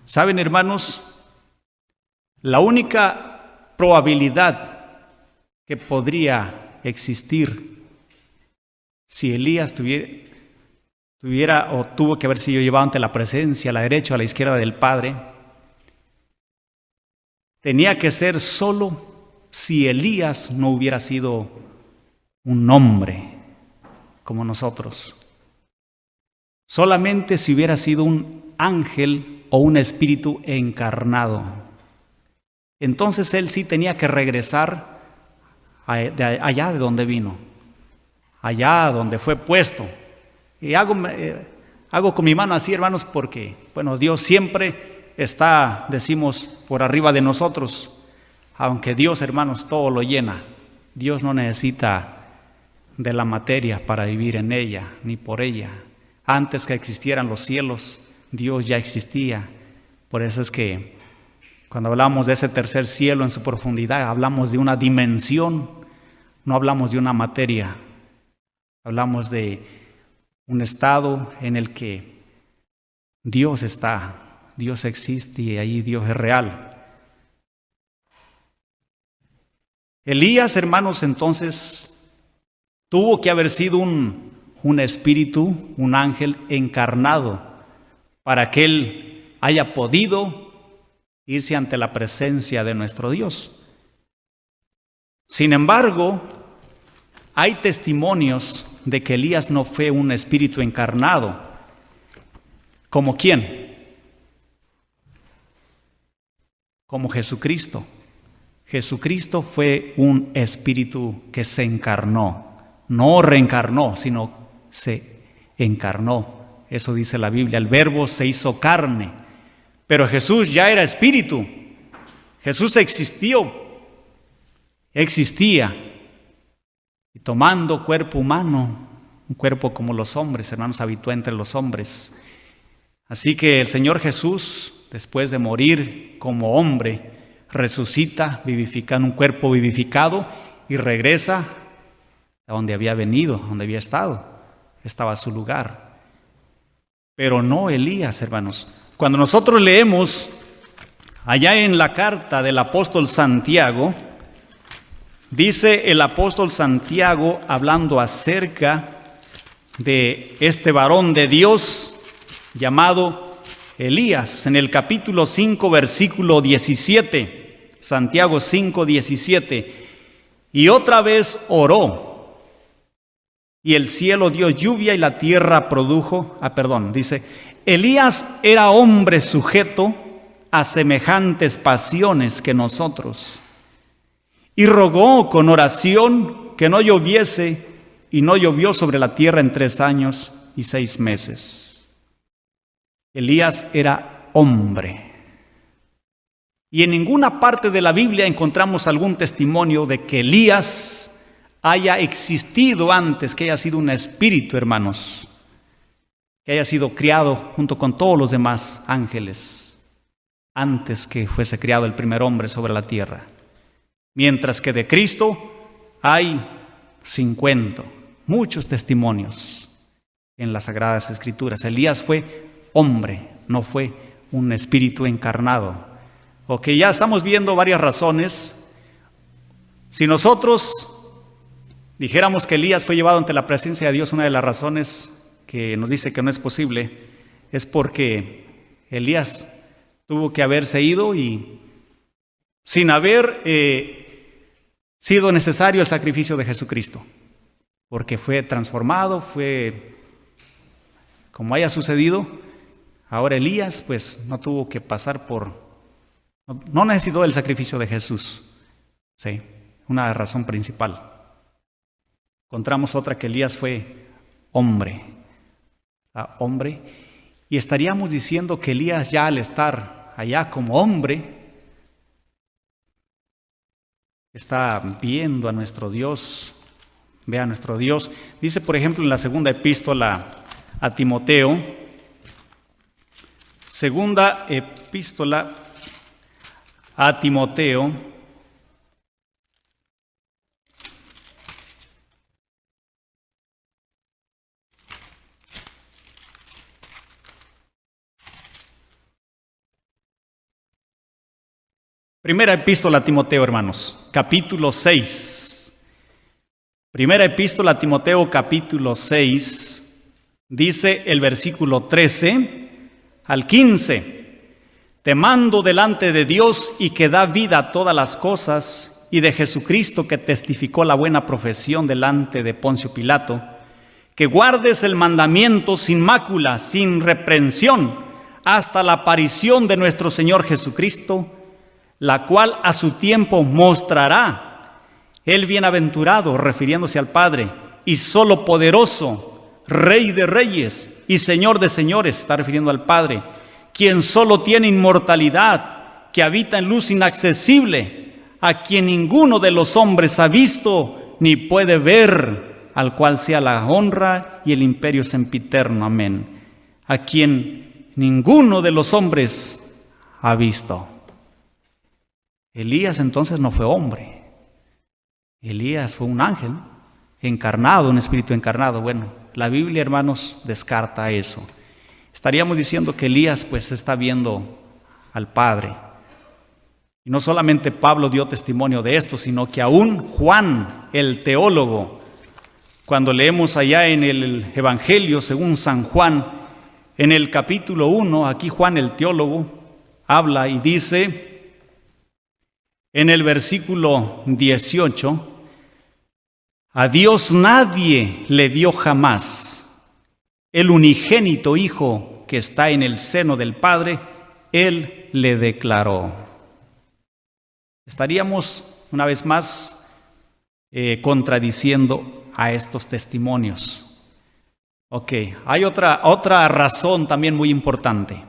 ¿Saben, hermanos? La única probabilidad que podría existir si Elías tuviera o tuvo que haber sido llevado ante la presencia, a la derecha o a la izquierda del Padre, tenía que ser solo si Elías no hubiera sido un hombre como nosotros. Solamente si hubiera sido un ángel o un espíritu encarnado. Entonces él sí tenía que regresar allá de donde vino, allá donde fue puesto. Y hago con mi mano así, hermanos, porque, bueno, Dios siempre está, decimos, por arriba de nosotros. Aunque Dios, hermanos, todo lo llena. Dios no necesita de la materia para vivir en ella, ni por ella. Antes que existieran los cielos, Dios ya existía. Por eso es que cuando hablamos de ese tercer cielo en su profundidad, hablamos de una dimensión, no hablamos de una materia. Hablamos de un estado en el que Dios está, Dios existe y ahí Dios es real. Elías, hermanos, entonces tuvo que haber sido un espíritu, un ángel encarnado, para que él haya podido irse ante la presencia de nuestro Dios. Sin embargo, hay testimonios de que Elías no fue un espíritu encarnado. ¿Como quién? Como Jesucristo. Jesucristo fue un espíritu que se encarnó, no reencarnó, sino se encarnó. Eso dice la Biblia, el verbo se hizo carne, pero Jesús ya era espíritu. Jesús existía, y tomando cuerpo humano, un cuerpo como los hombres, hermanos, habitó entre los hombres. Así que el Señor Jesús, después de morir como hombre, resucita, vivifica en un cuerpo vivificado y regresa a donde había venido, a donde había estado. Estaba a su lugar. Pero no Elías, hermanos. Cuando nosotros leemos allá en la carta del apóstol Santiago, dice el apóstol Santiago, hablando acerca de este varón de Dios llamado Elías, en el capítulo 5, versículo 17. Santiago 5, 17. Y otra vez oró, y el cielo dio lluvia y la tierra produjo, dice, Elías era hombre sujeto a semejantes pasiones que nosotros, y rogó con oración que no lloviese, y no llovió sobre la tierra en 3 años y 6 meses. Elías era hombre. Y en ninguna parte de la Biblia encontramos algún testimonio de que Elías haya existido antes, que haya sido un espíritu, hermanos, que haya sido criado junto con todos los demás ángeles, antes que fuese criado el primer hombre sobre la tierra. Mientras que de Cristo hay 50, muchos testimonios en las Sagradas Escrituras. Elías fue hombre, no fue un espíritu encarnado. Ok, ya estamos viendo varias razones. Si nosotros dijéramos que Elías fue llevado ante la presencia de Dios, una de las razones que nos dice que no es posible es porque Elías tuvo que haberse ido y sin haber sido necesario el sacrificio de Jesucristo, porque fue transformado, fue como haya sucedido. Ahora Elías pues no tuvo que pasar no necesitó el sacrificio de Jesús. Sí, una razón principal. Encontramos otra, que Elías fue hombre. Y estaríamos diciendo que Elías, ya al estar allá como hombre, está viendo a nuestro Dios. Ve a nuestro Dios. Dice, por ejemplo, en la segunda epístola a Timoteo, segunda epístola a Timoteo, primera epístola a Timoteo, hermanos, capítulo 6. Primera epístola a Timoteo, capítulo 6, dice el versículo 13 al 15. Te mando delante de Dios y que da vida a todas las cosas, y de Jesucristo, que testificó la buena profesión delante de Poncio Pilato, que guardes el mandamiento sin mácula, sin reprensión, hasta la aparición de nuestro Señor Jesucristo, la cual a su tiempo mostrará el bienaventurado, refiriéndose al Padre, y solo poderoso, Rey de reyes y Señor de señores, está refiriendo al Padre, quien solo tiene inmortalidad, que habita en luz inaccesible, a quien ninguno de los hombres ha visto ni puede ver. al cual sea la honra y el imperio sempiterno. Amén. A quien ninguno de los hombres ha visto. Elías entonces no fue hombre. Elías fue un ángel encarnado, un espíritu encarnado. Bueno, la Biblia, hermanos, descarta eso. Estaríamos diciendo que Elías pues está viendo al Padre. Y no solamente Pablo dio testimonio de esto, sino que aún Juan, el teólogo, cuando leemos allá en el Evangelio según San Juan, en el capítulo 1, aquí Juan el teólogo habla y dice, en el versículo 18, a Dios nadie le vio jamás, el unigénito Hijo que está en el seno del Padre, Él le declaró. Estaríamos una vez más contradiciendo a estos testimonios. Ok, hay otra razón también muy importante.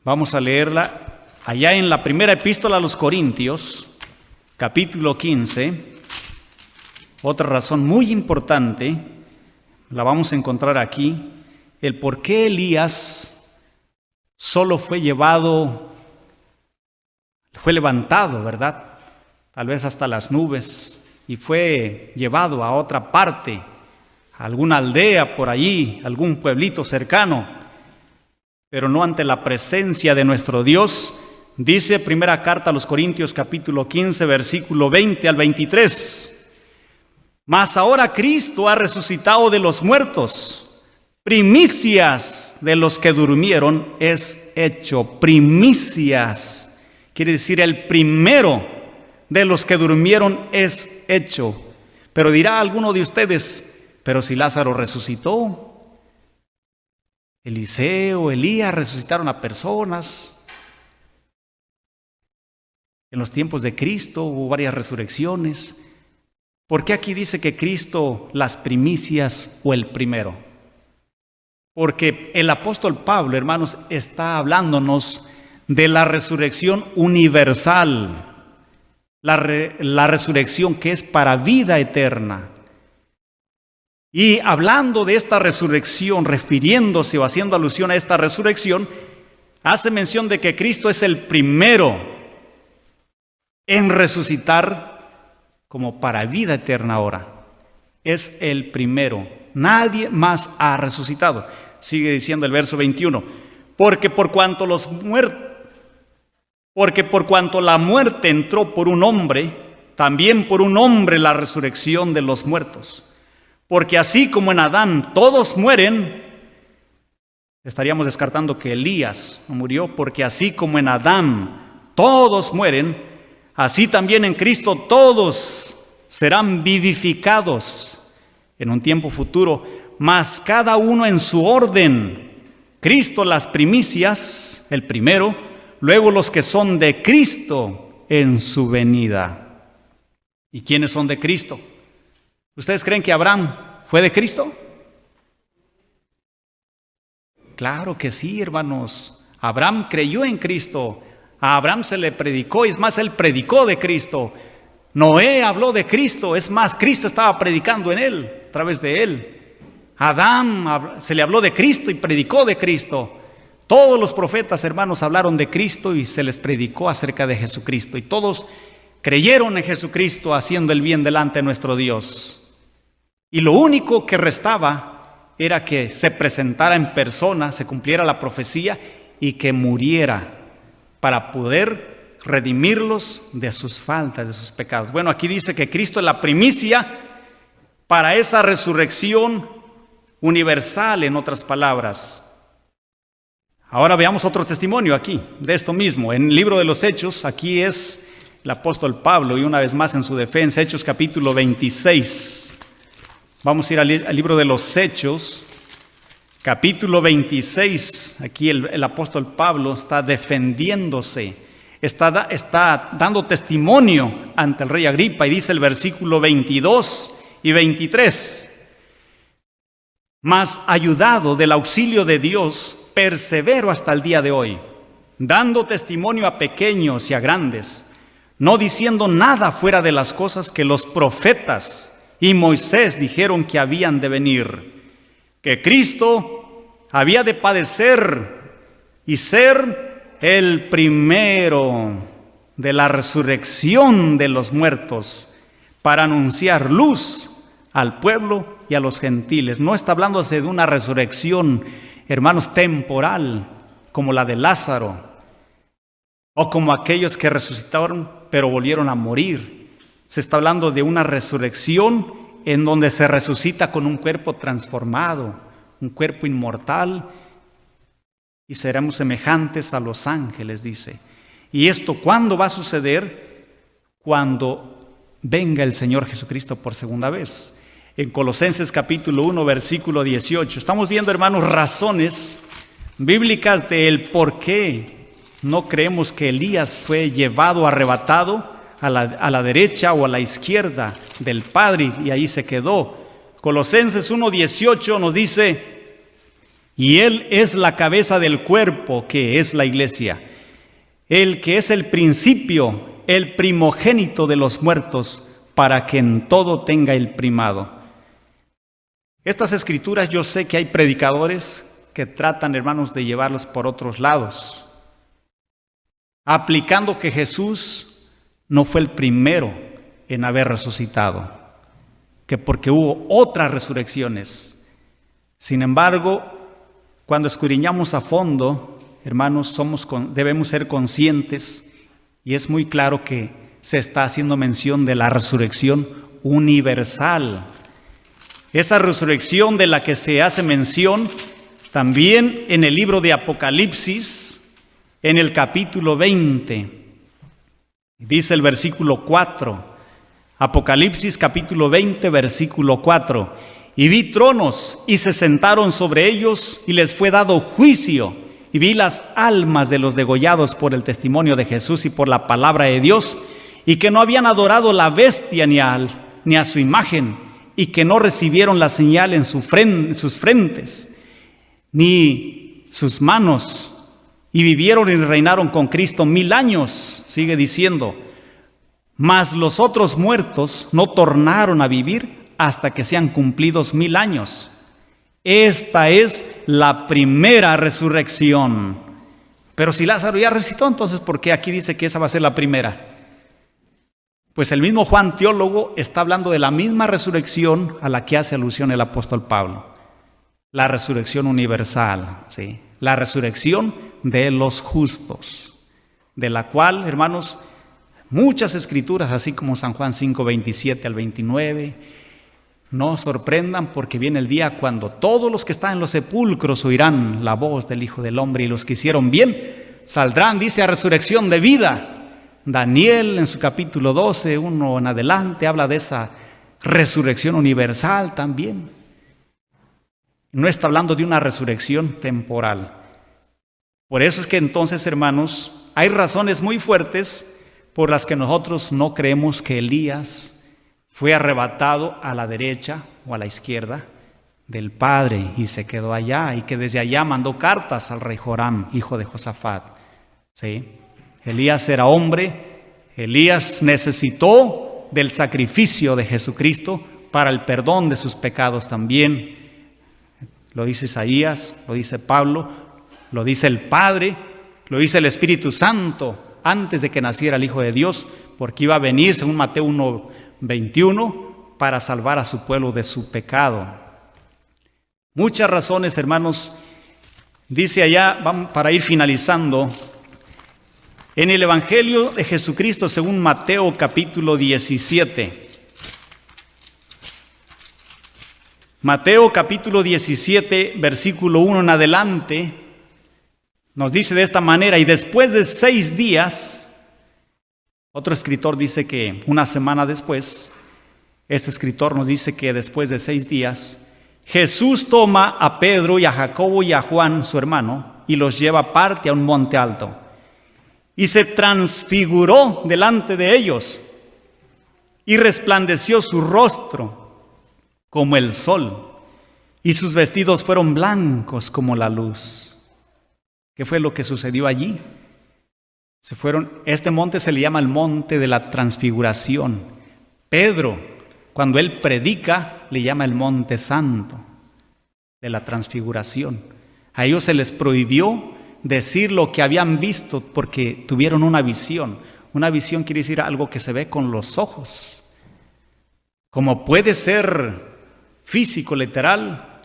Vamos a leerla allá en la primera epístola a los Corintios, capítulo 15. Otra razón muy importante, la vamos a encontrar aquí, el por qué Elías solo fue levantado, ¿verdad? Tal vez hasta las nubes, y fue llevado a otra parte, a alguna aldea por allí, algún pueblito cercano, pero no ante la presencia de nuestro Dios. Dice primera carta a los Corintios, capítulo 15, versículo 20 al 23. Mas ahora Cristo ha resucitado de los muertos, primicias de los que durmieron es hecho. Primicias. Quiere decir, el primero de los que durmieron es hecho. Pero dirá alguno de ustedes, pero si Lázaro resucitó, Eliseo, Elías resucitaron a personas. En los tiempos de Cristo hubo varias resurrecciones. ¿Por qué aquí dice que Cristo las primicias o el primero? Porque el apóstol Pablo, hermanos, está hablándonos de la resurrección universal, la resurrección que es para vida eterna. Y hablando de esta resurrección, refiriéndose o haciendo alusión a esta resurrección, hace mención de que Cristo es el primero en resucitar como para vida eterna ahora. Es el primero. Nadie más ha resucitado. Sigue diciendo el verso 21. Porque por cuanto la muerte entró por un hombre, también por un hombre la resurrección de los muertos. Porque así como en Adán todos mueren, estaríamos descartando que Elías murió, porque así como en Adán todos mueren, así también en Cristo todos serán vivificados en un tiempo futuro, mas cada uno en su orden. Cristo las primicias, el primero, luego los que son de Cristo en su venida. ¿Y quiénes son de Cristo? ¿Ustedes creen que Abraham fue de Cristo? Claro que sí, hermanos. Abraham creyó en Cristo. A Abraham se le predicó, y es más, él predicó de Cristo. Noé habló de Cristo, es más, Cristo estaba predicando en él, a través de él. A Adán se le habló de Cristo y predicó de Cristo. Todos los profetas, hermanos, hablaron de Cristo y se les predicó acerca de Jesucristo. Y todos creyeron en Jesucristo haciendo el bien delante de nuestro Dios. Y lo único que restaba era que se presentara en persona, se cumpliera la profecía y que muriera para poder redimirlos de sus faltas, de sus pecados. Bueno, aquí dice que Cristo es la primicia para esa resurrección universal, en otras palabras. Ahora veamos otro testimonio aquí, de esto mismo. En el libro de los Hechos, aquí es el apóstol Pablo, y una vez más en su defensa, Hechos capítulo 26. Vamos a ir al libro de los Hechos, capítulo 26. Aquí el apóstol Pablo está defendiéndose, está dando testimonio ante el rey Agripa, y dice el versículo 22 y 23. Mas ayudado del auxilio de Dios, persevero hasta el día de hoy, dando testimonio a pequeños y a grandes, no diciendo nada fuera de las cosas que los profetas y Moisés dijeron que habían de venir, que Cristo había de padecer y ser el primero de la resurrección de los muertos para anunciar luz al pueblo y a los gentiles. No está hablándose de una resurrección, hermanos, temporal, como la de Lázaro, o como aquellos que resucitaron pero volvieron a morir. Se está hablando de una resurrección en donde se resucita con un cuerpo transformado, un cuerpo inmortal, y seremos semejantes a los ángeles, dice. ¿Y esto cuándo va a suceder? Cuando venga el Señor Jesucristo por segunda vez. En Colosenses capítulo 1, versículo 18. Estamos viendo, hermanos, razones bíblicas del por qué no creemos que Elías fue llevado, arrebatado a la derecha o a la izquierda del Padre y ahí se quedó. Colosenses 1, 18 nos dice: y Él es la cabeza del cuerpo, que es la iglesia, el que es el principio, el primogénito de los muertos, para que en todo tenga el primado. Estas escrituras, yo sé que hay predicadores que tratan, hermanos, de llevarlas por otros lados, aplicando que Jesús no fue el primero en haber resucitado, que porque hubo otras resurrecciones. Sin embargo, cuando escudriñamos a fondo, hermanos, debemos ser conscientes, y es muy claro que se está haciendo mención de la resurrección universal. Esa resurrección de la que se hace mención también en el libro de Apocalipsis, en el capítulo 20, dice el versículo 4, Apocalipsis capítulo 20, versículo 4: y vi tronos y se sentaron sobre ellos y les fue dado juicio, y vi las almas de los degollados por el testimonio de Jesús y por la palabra de Dios, y que no habían adorado la bestia ni a su imagen, y que no recibieron la señal en sus frentes, ni sus manos, y vivieron y reinaron con Cristo 1000 años, sigue diciendo, mas los otros muertos no tornaron a vivir hasta que sean cumplidos 1000 años. Esta es la primera resurrección. Pero si Lázaro ya resucitó, entonces ¿por qué aquí dice que esa va a ser la primera? Pues el mismo Juan teólogo está hablando de la misma resurrección a la que hace alusión el apóstol Pablo. La resurrección universal, ¿sí? La resurrección de los justos, de la cual, hermanos, muchas escrituras, así como San Juan 5, 27 al 29, no sorprendan, porque viene el día cuando todos los que están en los sepulcros oirán la voz del Hijo del Hombre, y los que hicieron bien saldrán, dice, a resurrección de vida. Daniel en su capítulo 12, 1 en adelante, habla de esa resurrección universal también. No está hablando de una resurrección temporal. Por eso es que entonces, hermanos, hay razones muy fuertes por las que nosotros no creemos que Elías fue arrebatado a la derecha o a la izquierda del Padre y se quedó allá, y que desde allá mandó cartas al rey Joram, hijo de Josafat. ¿Sí? Elías era hombre, Elías necesitó del sacrificio de Jesucristo para el perdón de sus pecados también. Lo dice Isaías, lo dice Pablo, lo dice el Padre, lo dice el Espíritu Santo antes de que naciera el Hijo de Dios, porque iba a venir, según Mateo 1:21, para salvar a su pueblo de su pecado. Muchas razones, hermanos. Dice allá, vamos para ir finalizando, en el Evangelio de Jesucristo según Mateo capítulo 17. Mateo capítulo 17, versículo 1 en adelante, nos dice de esta manera: y después de 6 días, otro escritor dice que una semana después, este escritor nos dice que después de 6 días, Jesús toma a Pedro y a Jacobo y a Juan, su hermano, y los lleva aparte a un monte alto. Y se transfiguró delante de ellos, y resplandeció su rostro como el sol, y sus vestidos fueron blancos como la luz. ¿Qué fue lo que sucedió allí? Se fueron, este monte se le llama el monte de la transfiguración. Pedro, cuando Él predica, le llama el Monte Santo de la Transfiguración. A ellos se les prohibió decir lo que habían visto porque tuvieron una visión. Una visión quiere decir algo que se ve con los ojos. Como puede ser físico, literal,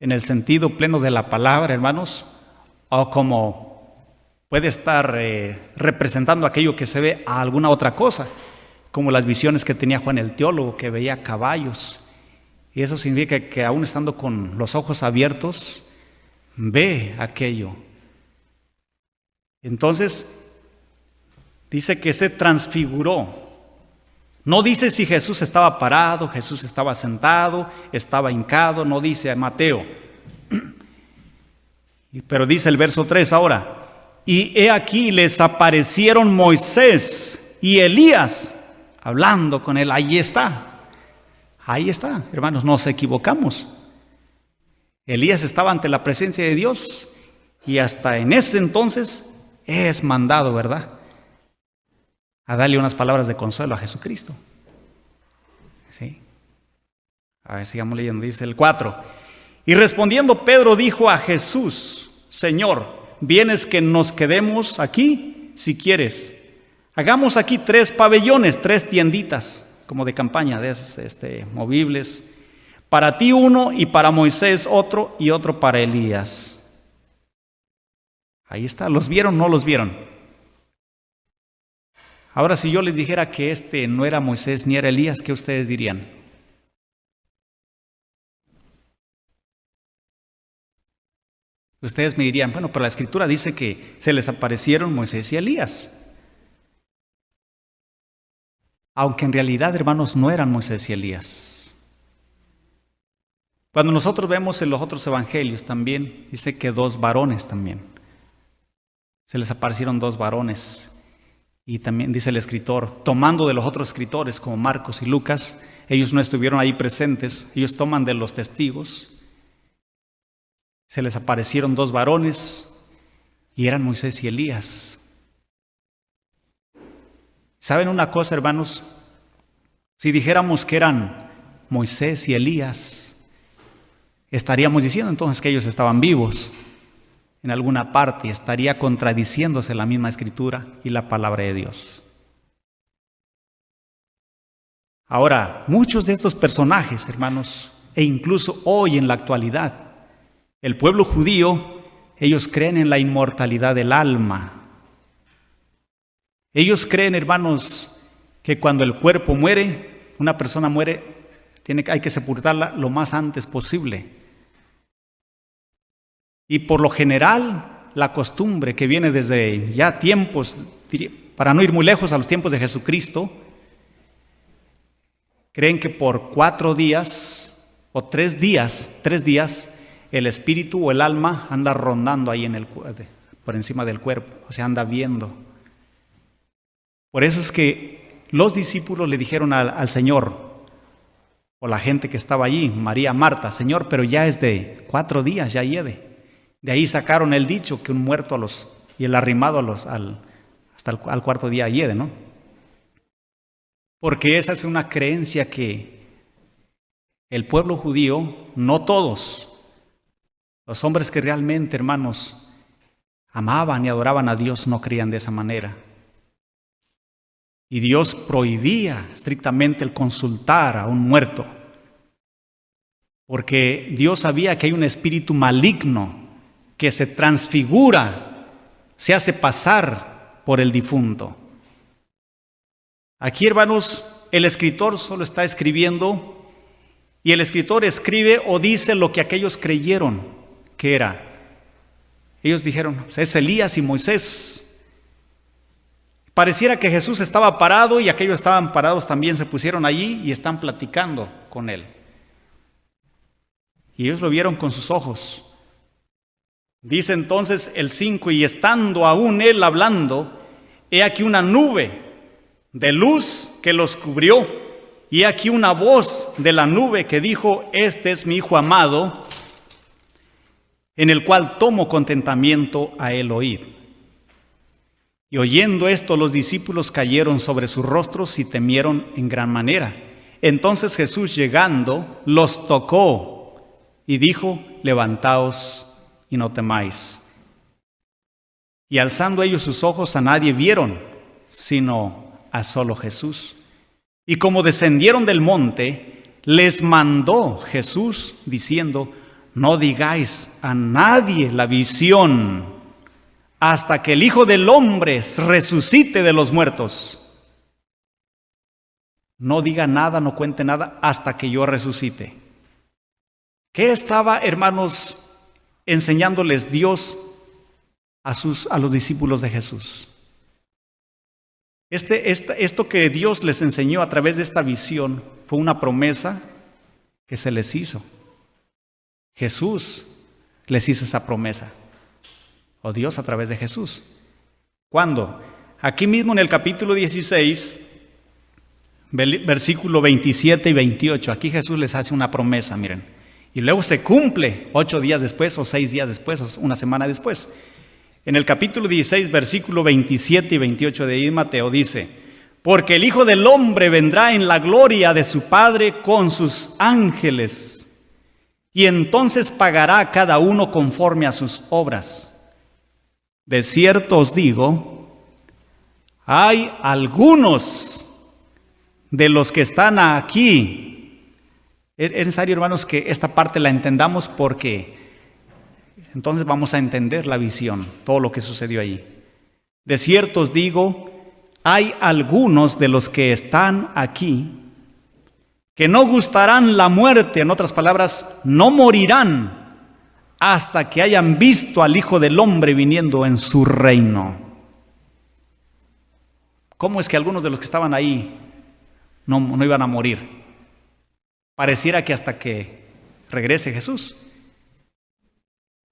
en el sentido pleno de la palabra, hermanos, o como puede estar representando aquello que se ve a alguna otra cosa, como las visiones que tenía Juan el teólogo, que veía caballos. Y eso significa que aún estando con los ojos abiertos, ve aquello. Entonces, dice que se transfiguró. No dice si Jesús estaba parado, Jesús estaba sentado, estaba hincado, no dice Mateo. Pero dice el verso 3 ahora, y he aquí les aparecieron Moisés y Elías hablando con él. Ahí está, hermanos, nos equivocamos. Elías estaba ante la presencia de Dios y hasta en ese entonces es mandado, ¿verdad?, a darle unas palabras de consuelo a Jesucristo. ¿Sí? A ver, sigamos leyendo, dice el 4. Y respondiendo Pedro dijo a Jesús, Señor, ¿vienes que nos quedemos aquí? Si quieres, hagamos aquí 3 pabellones, 3 tienditas, como de campaña, de esos, movibles. Para ti uno y para Moisés otro y otro para Elías. Ahí está, ¿los vieron o no los vieron? Ahora, si yo les dijera que no era Moisés ni era Elías, ¿qué ustedes dirían? Ustedes me dirían, bueno, pero la Escritura dice que se les aparecieron Moisés y Elías. Aunque en realidad, hermanos, no eran Moisés y Elías. Cuando nosotros vemos en los otros evangelios también, dice que 2 varones también. Se les aparecieron 2 varones. Y también dice el escritor, tomando de los otros escritores como Marcos y Lucas, ellos no estuvieron ahí presentes, ellos toman de los testigos. Se les aparecieron 2 varones y eran Moisés y Elías. ¿Saben una cosa, hermanos? Si dijéramos que eran Moisés y Elías, estaríamos diciendo entonces que ellos estaban vivos. En alguna parte estaría contradiciéndose la misma Escritura y la palabra de Dios. Ahora, muchos de estos personajes, hermanos, e incluso hoy en la actualidad, el pueblo judío, ellos creen en la inmortalidad del alma. Ellos creen, hermanos, que cuando el cuerpo muere, una persona muere, hay que sepultarla lo más antes posible. Y por lo general, la costumbre que viene desde ya tiempos, para no ir muy lejos a los tiempos de Jesucristo, creen que por 4 días o 3 días, el espíritu o el alma anda rondando ahí por encima del cuerpo, o sea, anda viendo. Por eso es que los discípulos le dijeron al Señor, o la gente que estaba allí, María, Marta, Señor, pero ya es de 4 días, ya hiede. De ahí sacaron el dicho que un muerto y el arrimado hasta el 4.º día hiede, ¿no? Porque esa es una creencia que el pueblo judío, no todos, los hombres que realmente, hermanos, amaban y adoraban a Dios, no creían de esa manera. Y Dios prohibía estrictamente el consultar a un muerto, porque Dios sabía que hay un espíritu maligno que se transfigura, se hace pasar por el difunto. Aquí, hermanos, el escritor solo está escribiendo, y el escritor escribe o dice lo que aquellos creyeron que era. Ellos dijeron, es Elías y Moisés. Pareciera que Jesús estaba parado y aquellos estaban parados también, se pusieron allí y están platicando con él. Y ellos lo vieron con sus ojos. Dice entonces el 5, y estando aún él hablando, he aquí una nube de luz que los cubrió, y he aquí una voz de la nube que dijo, este es mi Hijo amado, en el cual tomo contentamiento a él oír. Y oyendo esto, los discípulos cayeron sobre sus rostros y temieron en gran manera. Entonces Jesús, llegando, los tocó y dijo: levantaos y no temáis. Y alzando ellos sus ojos, a nadie vieron, sino a solo Jesús. Y como descendieron del monte, les mandó Jesús, diciendo: no digáis a nadie la visión, hasta que el Hijo del Hombre resucite de los muertos. No diga nada, no cuente nada, hasta que yo resucite. ¿Qué estaba, hermanos, enseñándoles Dios a los discípulos de Jesús? Esto que Dios les enseñó a través de esta visión fue una promesa que se les hizo. Jesús les hizo esa promesa, o Dios a través de Jesús. ¿Cuándo? Aquí mismo en el capítulo 16, versículo 27 y 28, aquí Jesús les hace una promesa, miren. Y luego se cumple 8 días después, o 6 días después, o una semana después. En el capítulo 16, versículo 27 y 28 de ahí Mateo dice: porque el Hijo del Hombre vendrá en la gloria de su Padre con sus ángeles, y entonces pagará a cada uno conforme a sus obras. De cierto os digo, hay algunos de los que están aquí. Es necesario, hermanos, que esta parte la entendamos, porque entonces vamos a entender la visión, todo lo que sucedió allí. De cierto os digo, hay algunos de los que están aquí que no gustarán la muerte, en otras palabras, no morirán hasta que hayan visto al Hijo del Hombre viniendo en su reino. ¿Cómo es que algunos de los que estaban ahí no iban a morir? Pareciera que hasta que regrese Jesús.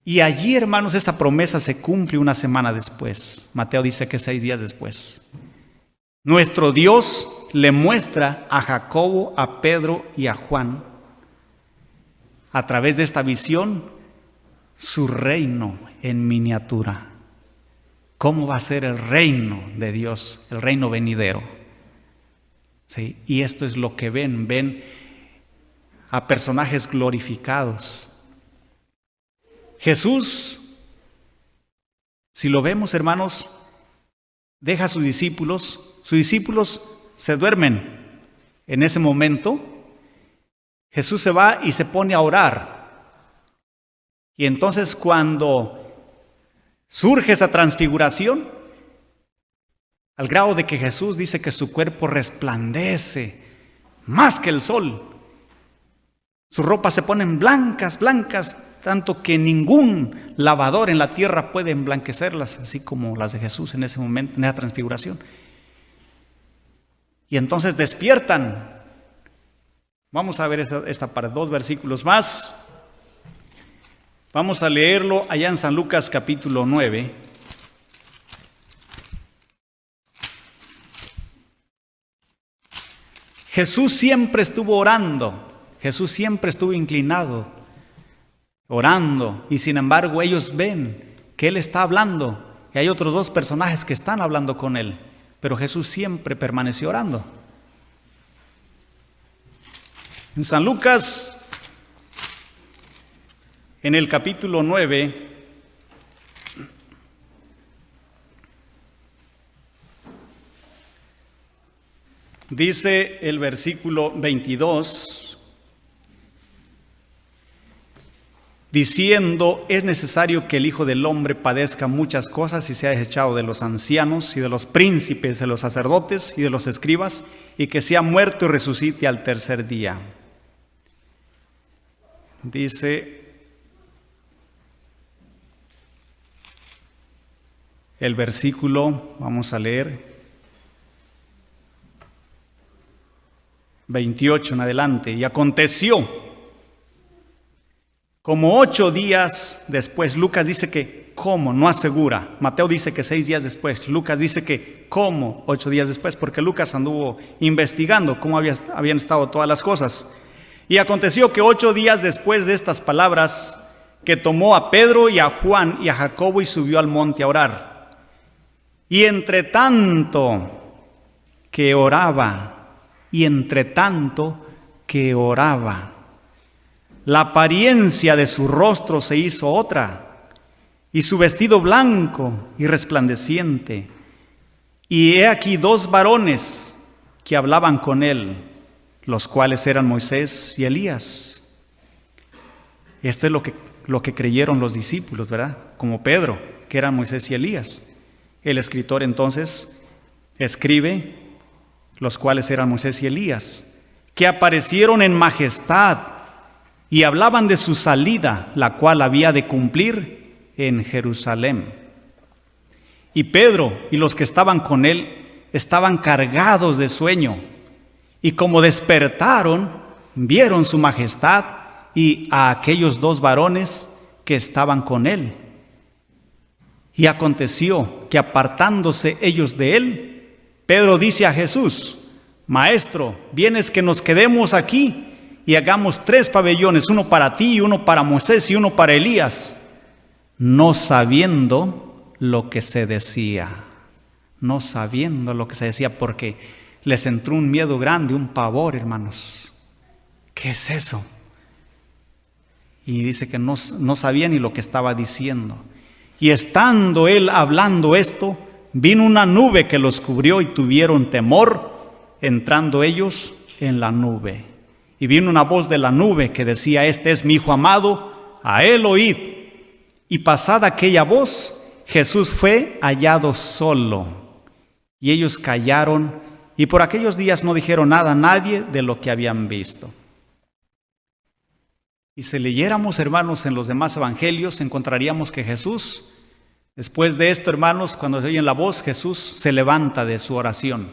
Y allí, hermanos, esa promesa se cumple una semana después. Mateo dice que 6 días después. Nuestro Dios le muestra a Jacobo, a Pedro y a Juan, a través de esta visión, su reino en miniatura. ¿Cómo va a ser el reino de Dios, el reino venidero? ¿Sí? Y esto es lo que ven a personajes glorificados. Jesús, si lo vemos, hermanos, deja a sus discípulos se duermen en ese momento. Jesús se va y se pone a orar. Y entonces cuando surge esa transfiguración, al grado de que Jesús dice que su cuerpo resplandece más que el sol, sus ropas se ponen blancas, tanto que ningún lavador en la tierra puede emblanquecerlas, así como las de Jesús en ese momento, en esa transfiguración. Y entonces despiertan. Vamos a ver esta parte, 2 versículos más. Vamos a leerlo allá en San Lucas capítulo 9. Jesús siempre estuvo orando. Jesús siempre estuvo inclinado, orando. Y sin embargo ellos ven que Él está hablando. Y hay otros 2 personajes que están hablando con Él. Pero Jesús siempre permaneció orando. En San Lucas, en el capítulo 9, dice el versículo 22, diciendo: es necesario que el Hijo del Hombre padezca muchas cosas y sea desechado de los ancianos y de los príncipes, de los sacerdotes y de los escribas, y que sea muerto y resucite al tercer día. Dice el versículo, vamos a leer, 28 en adelante. Y aconteció, como 8 días después, Lucas dice que ¿cómo? No asegura. Mateo dice que 6 días después. Lucas dice que ¿cómo? 8 días después, porque Lucas anduvo investigando cómo habían estado todas las cosas. Y aconteció que 8 días después de estas palabras, que tomó a Pedro y a Juan y a Jacobo y subió al monte a orar. Y entre tanto que oraba, y entre tanto que oraba, la apariencia de su rostro se hizo otra, y su vestido blanco y resplandeciente. Y he aquí 2 varones que hablaban con él, los cuales eran Moisés y Elías. Esto es lo que creyeron los discípulos, ¿verdad? Como Pedro, que eran Moisés y Elías. El escritor entonces escribe, los cuales eran Moisés y Elías, que aparecieron en majestad y hablaban de su salida, la cual había de cumplir en Jerusalén. Y Pedro y los que estaban con él estaban cargados de sueño, y como despertaron, vieron su majestad y a aquellos 2 varones que estaban con él. Y aconteció que apartándose ellos de él, Pedro dice a Jesús: Maestro, ¿vienes que nos quedemos aquí y hagamos 3 pabellones, uno para ti, y uno para Moisés y uno para Elías? No sabiendo lo que se decía. No sabiendo lo que se decía, porque les entró un miedo grande, un pavor, hermanos. ¿Qué es eso? Y dice que no sabía ni lo que estaba diciendo. Y estando él hablando esto, vino una nube que los cubrió y tuvieron temor, entrando ellos en la nube. Y vino una voz de la nube que decía: Este es mi Hijo amado, a él oíd. Y pasada aquella voz, Jesús fue hallado solo. Y ellos callaron, y por aquellos días no dijeron nada a nadie de lo que habían visto. Y si leyéramos, hermanos, en los demás evangelios, encontraríamos que Jesús, después de esto, hermanos, cuando se oye la voz, Jesús se levanta de su oración.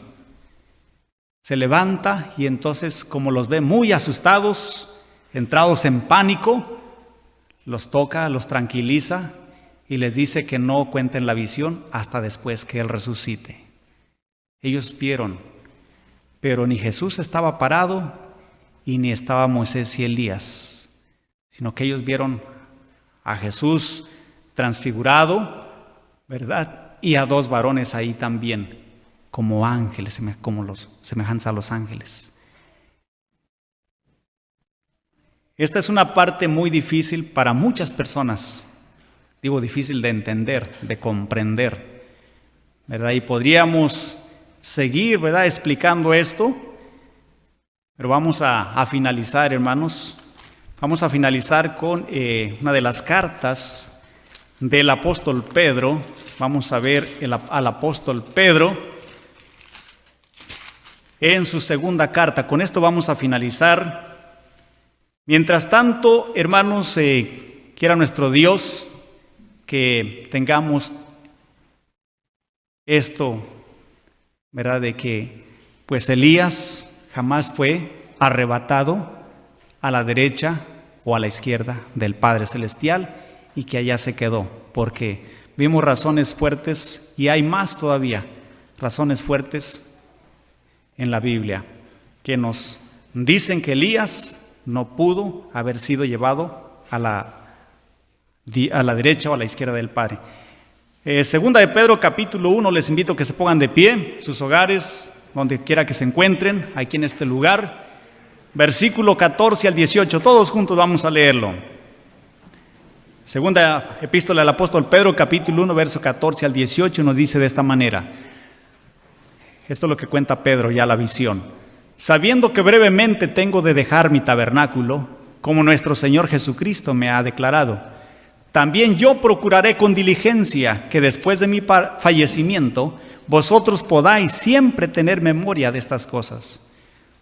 Se levanta y entonces, como los ve muy asustados, entrados en pánico, los toca, los tranquiliza y les dice que no cuenten la visión hasta después que Él resucite. Ellos vieron, pero ni Jesús estaba parado y ni estaba Moisés y Elías, sino que ellos vieron a Jesús transfigurado, ¿verdad? Y a 2 varones ahí también, como ángeles, semejantes a los ángeles. Esta es una parte muy difícil para muchas personas, digo difícil de entender, de comprender, ¿verdad? Y podríamos seguir, ¿verdad?, explicando esto, pero vamos a finalizar, hermanos. Vamos a finalizar con una de las cartas del apóstol Pedro. Vamos a ver al apóstol Pedro en su segunda carta. Con esto vamos a finalizar. Mientras tanto, hermanos, quiera nuestro Dios que tengamos esto, ¿verdad?, de que pues Elías jamás fue arrebatado a la derecha o a la izquierda del Padre Celestial, y que allá se quedó, porque vimos razones fuertes, y hay más todavía, razones fuertes en la Biblia, que nos dicen que Elías no pudo haber sido llevado a la derecha o a la izquierda del Padre. Segunda de Pedro, capítulo 1, les invito a que se pongan de pie, sus hogares, donde quiera que se encuentren, aquí en este lugar. Versículo 14 al 18, todos juntos vamos a leerlo. Segunda epístola del apóstol Pedro, capítulo 1, verso 14 al 18, nos dice de esta manera. Esto es lo que cuenta Pedro, ya la visión. Sabiendo que brevemente tengo de dejar mi tabernáculo, como nuestro Señor Jesucristo me ha declarado, también yo procuraré con diligencia que después de mi fallecimiento, vosotros podáis siempre tener memoria de estas cosas.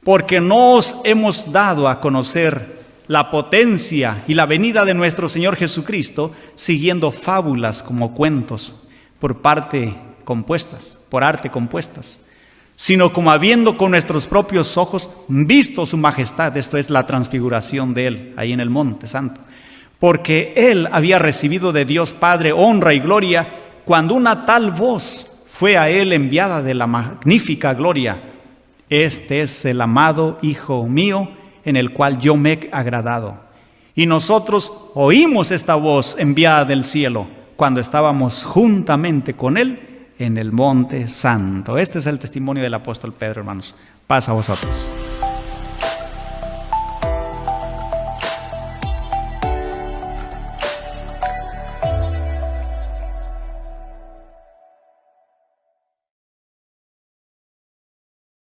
Porque no os hemos dado a conocer la potencia y la venida de nuestro Señor Jesucristo, siguiendo fábulas como cuentos por arte compuestas, sino como habiendo con nuestros propios ojos visto su majestad. Esto es la transfiguración de Él, ahí en el Monte Santo. Porque Él había recibido de Dios Padre honra y gloria, cuando una tal voz fue a Él enviada de la magnífica gloria: Este es el amado Hijo mío, en el cual yo me he agradado. Y nosotros oímos esta voz enviada del cielo, cuando estábamos juntamente con Él en el Monte Santo. Este es el testimonio del apóstol Pedro, hermanos. Paz a vosotros.